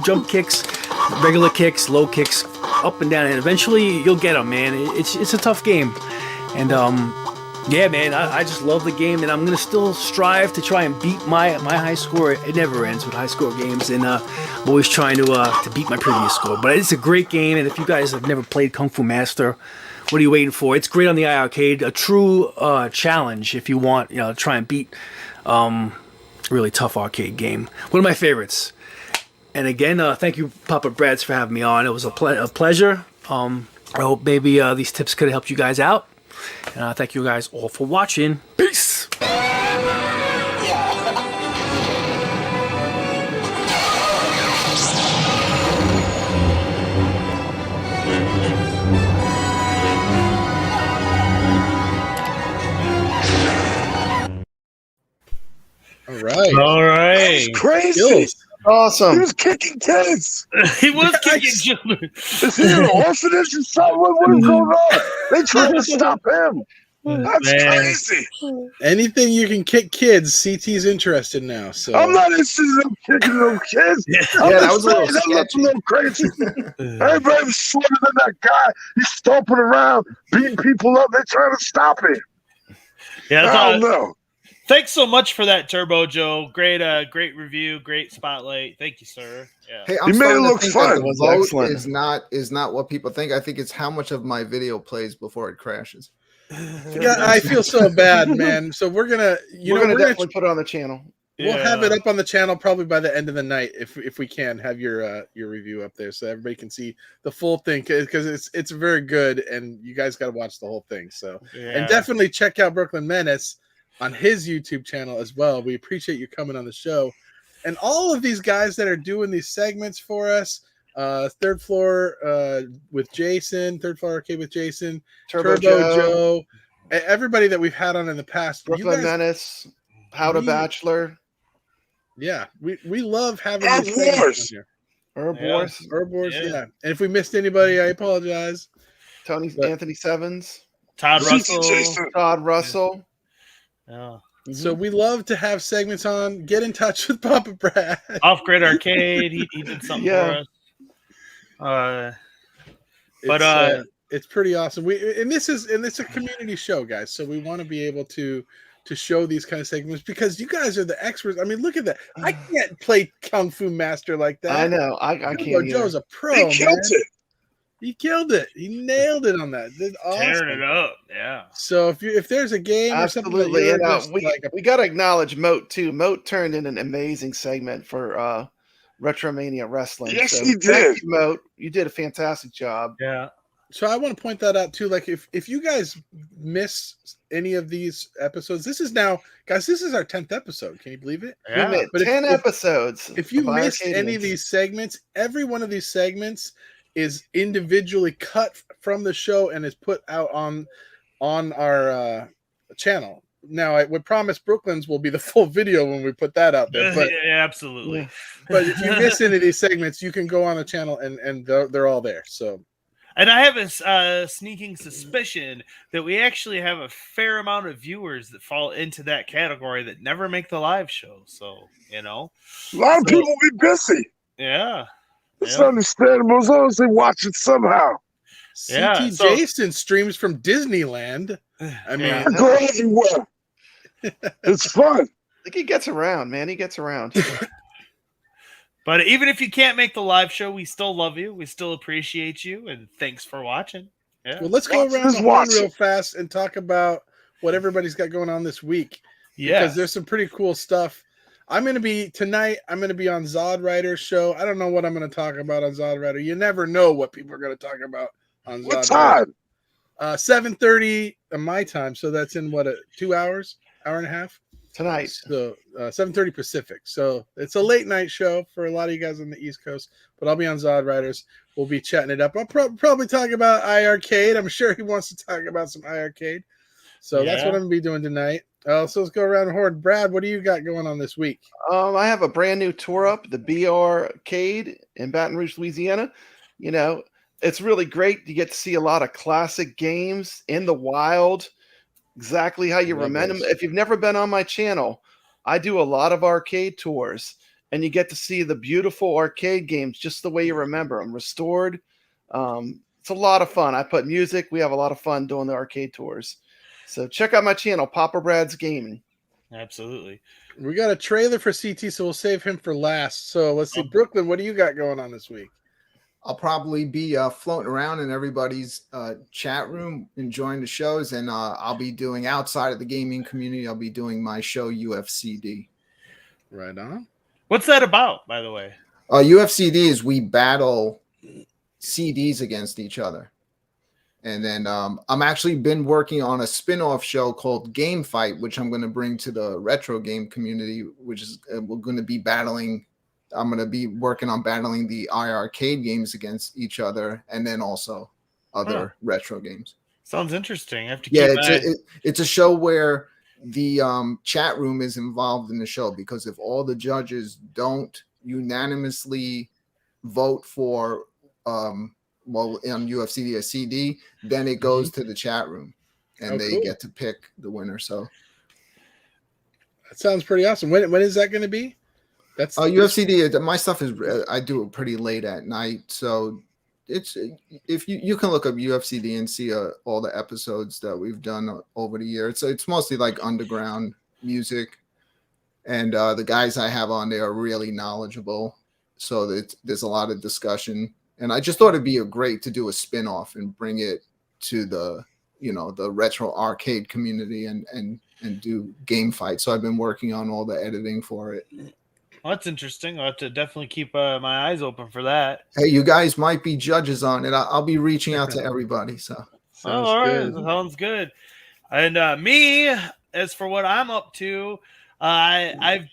Jump kicks, regular kicks, low kicks, up and down, and eventually you'll get him, man. It's a tough game, and yeah, man, I just love the game, and I'm going to still strive to try and beat my high score. It never ends with high score games, and I'm always trying to beat my previous score. But it's a great game, and if you guys have never played Kung Fu Master, what are you waiting for? It's great on the iiRcade, a true challenge if you want, to try and beat really tough arcade game. One of my favorites. And again, thank you, Papa Brads, for having me on. It was a pleasure. I hope maybe these tips could have helped you guys out. And thank you guys all for watching. Peace! right. All right. That's crazy. Skills. Awesome. He was kicking kids. He was kicking children. Is he in an orphanage or something? What is going on? They tried to stop him. That's crazy. Anything you can kick kids, CT's interested now. So I'm not interested in them kicking them kids. I'm that just was a little saying, that looks a sketchy. little crazy. Everybody was sweating than that guy. He's stomping around, beating people up. They're trying to stop him. Yeah, I don't know. Thanks so much for that, Turbo Joe. Great, great review, great spotlight. Thank you, sir. Yeah. Hey, I'm He made it starting to look think fun. that It was the vote excellent. is not what people think. I think it's how much of my video plays before it crashes. yeah, I feel so bad, man. So we're gonna Definitely put it on the channel. we'll have it up on the channel probably by the end of the night if we can have your review up there so everybody can see the full thing because it's very good and you guys got to watch the whole thing. So and definitely check out BklynMenace on his YouTube channel as well. We appreciate you coming on the show. And all of these guys that are doing these segments for us, Third Floor with Jason, Third Floor Arcade with Jason, Turbo Joe, everybody that we've had on in the past. BklynMenace, How to Bachelor. Yeah, we love having Herb these segments Wars. on here. Herb Wars. Yeah. And if we missed anybody, I apologize. Anthony Sevens. Todd Russell. Todd Russell. Yeah. So we love to have segments on. Get in touch with Papa Brad. Off Grid Arcade. He did something for us. It's pretty awesome. It's a community show, guys. So we want to be able to show these kind of segments because you guys are the experts. I mean, look at that. I can't play Kung Fu Master like that. I know. I can't. Joe's a pro. He killed it. He killed it. He nailed it on that. Did awesome. Tearing it up. Yeah. So if there's a game or something that Absolutely. you're And, just we got to acknowledge Moat too. Moat turned in an amazing segment for Retromania Wrestling. Yes, so he did. Thank you, Moat. You did a fantastic job. Yeah. So I want to point that out too. Like if you guys miss any of these episodes, this is now, guys, this is our 10th episode. Can you believe it? Yeah. We made But 10 episodes. If you of missed iiRcadians. any of these segments, every one of these segments is individually cut from the show and is put out on our channel. Now, I would promise Brooklyn's will be the full video when we put that out there. But yeah, absolutely. But if you miss any of these segments, you can go on the channel and they're all there. So. And I have a sneaking suspicion that we actually have a fair amount of viewers that fall into that category that never make the live show. So, a lot of people be busy. Yeah. It's understandable as long as they watch it somehow. CT Jason streams from Disneyland. I mean, I go everywhere. It's fun. I think he gets around, man. He gets around. But even if you can't make the live show, we still love you. We still appreciate you. And thanks for watching. Yeah. Well, let's go around the horn real fast and talk about what everybody's got going on this week. Yeah. Because there's some pretty cool stuff. I'm going to be on Zod Rider's show. I don't know what I'm going to talk about on Zod Rider. You never know what people are going to talk about on Zod Rider. 7:30 my time. So that's in 2 hours, hour and a half? Tonight. So 7:30 Pacific. So it's a late night show for a lot of you guys on the East Coast, but I'll be on Zod Riders. We'll be chatting it up. I'll probably talk about iiRcade. I'm sure he wants to talk about some iiRcade. So that's what I'm going to be doing tonight. So let's go around the horn. Brad, what do you got going on this week? I have a brand new tour up, the BklynMenace in Baton Rouge, Louisiana. It's really great. You get to see a lot of classic games in the wild. Exactly how you remember them. If you've never been on my channel, I do a lot of arcade tours, and you get to see the beautiful arcade games just the way you remember them, restored. It's a lot of fun. I put music. We have a lot of fun doing the arcade tours. So check out my channel, Papa Brad's Gaming. Absolutely. We got a trailer for CT, so we'll save him for last. So let's see. Brooklyn, what do you got going on this week? I'll probably be floating around in everybody's chat room, enjoying the shows, and I'll be doing outside of the gaming community. I'll be doing my show UFCD. Right on. What's that about, by the way? UFCD is we battle CDs against each other, and then I'm actually been working on a spin-off show called Game Fight, which I'm going to bring to the retro game community, which is we're going to be battling. I'm going to be working on battling the iiRcade games against each other, and then also other retro games. Sounds interesting. I have to it's a show where the chat room is involved in the show, because if all the judges don't unanimously vote for well, on UFC or CD, then it goes to the chat room, and they get to pick the winner. So that sounds pretty awesome. When is that going to be? That's UFC. My stuff is I do it pretty late at night, so it's if you can look up UFCD and see all the episodes that we've done over the year. It's mostly like underground music, and the guys I have on there are really knowledgeable, so that there's a lot of discussion. And I just thought it'd be great to do a spin-off and bring it to the the retro arcade community and do game fights. So I've been working on all the editing for it. Well, that's interesting. I'll have to definitely keep my eyes open for that. Hey, you guys might be judges on it. I'll be reaching out to everybody. So all right, sounds good. And me, as for what I'm up to, I've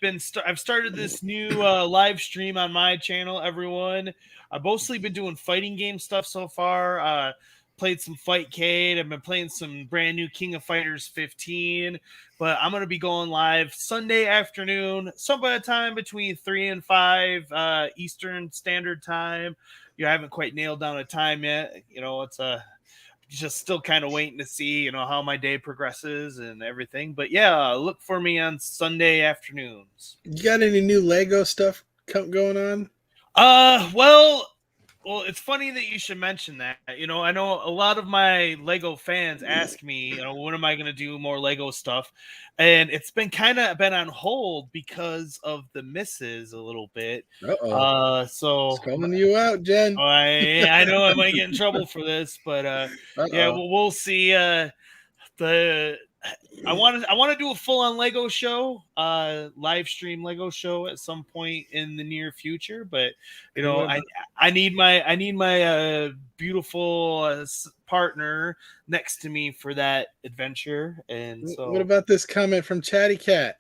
started this new live stream on my channel. Everyone, I've mostly been doing fighting game stuff so far. Played some Fightcade. I've been playing some brand new King of Fighters 15. But I'm going to be going live Sunday afternoon, sometime between 3 and 5 Eastern Standard Time. I haven't quite nailed down a time yet. It's just still kind of waiting to see, how my day progresses and everything. But yeah, look for me on Sunday afternoons. You got any new Lego stuff going on? Well, it's funny that you should mention that. I know a lot of my Lego fans ask me, when am I going to do more Lego stuff? And it's been on hold because of the misses a little bit. So it's coming you out, Jen. I know I might get in trouble for this, but yeah, we'll see. I want to do a full-on Lego show, live stream Lego show at some point in the near future. But I need my beautiful partner next to me for that adventure. And so, what about this comment from Chatty Cat?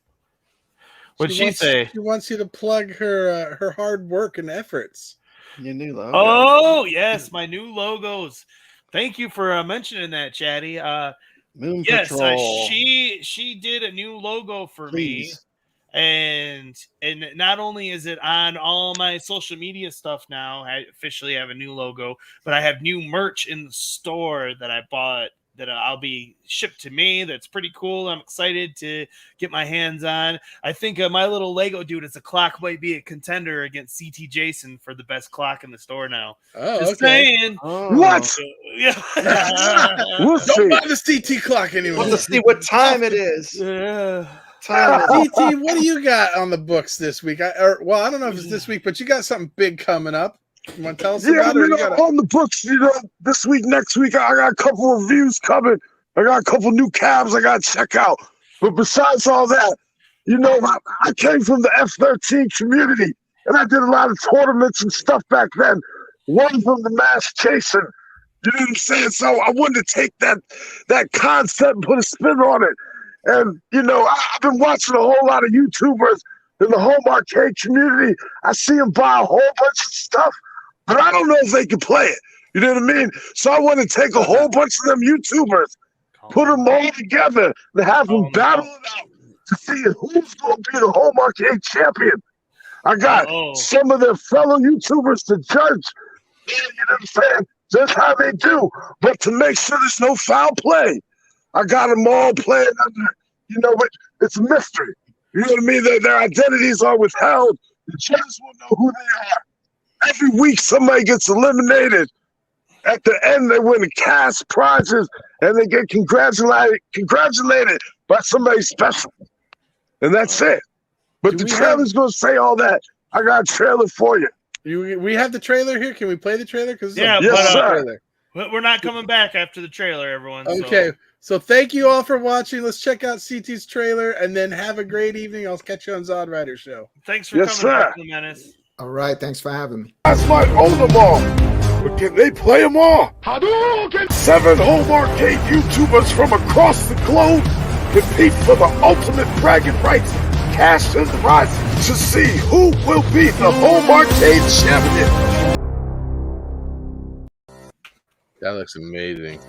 What'd she say? She wants you to plug her hard work and efforts. Your new logo. Oh yes, my new logos. Thank you for mentioning that, Chatty. Moon yes, Patrol. she did a new logo for me, and not only is it on all my social media stuff now, I officially have a new logo, but I have new merch in the store that I bought that I'll be shipped to me. That's pretty cool. I'm excited to get my hands on. I think my little Lego dude as a clock might be a contender against CT Jason for the best clock in the store now. Oh, just okay. saying. Oh. What? Yeah. Don't buy the CT clock anymore. Let's see what time it is. Yeah. CT, what do you got on the books this week? I don't know if it's this week, but you got something big coming up. You want to tell us about it? On the books, this week, next week, I got a couple of reviews coming. I got a couple new cabs I got to check out. But besides all that, I came from the F-13 community, and I did a lot of tournaments and stuff back then. One from the mass chasing. You know what I'm saying? So I wanted to take that concept and put a spin on it. And, I've been watching a whole lot of YouTubers in the home arcade community. I see them buy a whole bunch of stuff, but I don't know if they can play it. You know what I mean? So I want to take a whole bunch of them YouTubers, put them all together, and have them battle it out to see who's going to be the home arcade champion. I got some of their fellow YouTubers to judge. You know what I'm saying? Just how they do. But to make sure there's no foul play, I got them all playing under, but it's a mystery. You know what I mean? Their identities are withheld. The judges will know who they are. Every week, somebody gets eliminated. At the end, they win the cash prizes, and they get congratulated by somebody special. And that's it. But the trailer's going to say all that. I got a trailer for you. We have the trailer here. Can we play the trailer? Yes, sir. But we're not coming back after the trailer, everyone. Okay. So thank you all for watching. Let's check out CT's trailer, and then have a great evening. I'll catch you on Zod Rider Show. Thanks for coming, BklynMenace. All right, thanks for having me. Guys might own them all, but can they play them all? Hadouken! 7 home arcade YouTubers from across the globe compete for the ultimate bragging rights, cash and prizes to see who will be the home arcade champion. That looks amazing.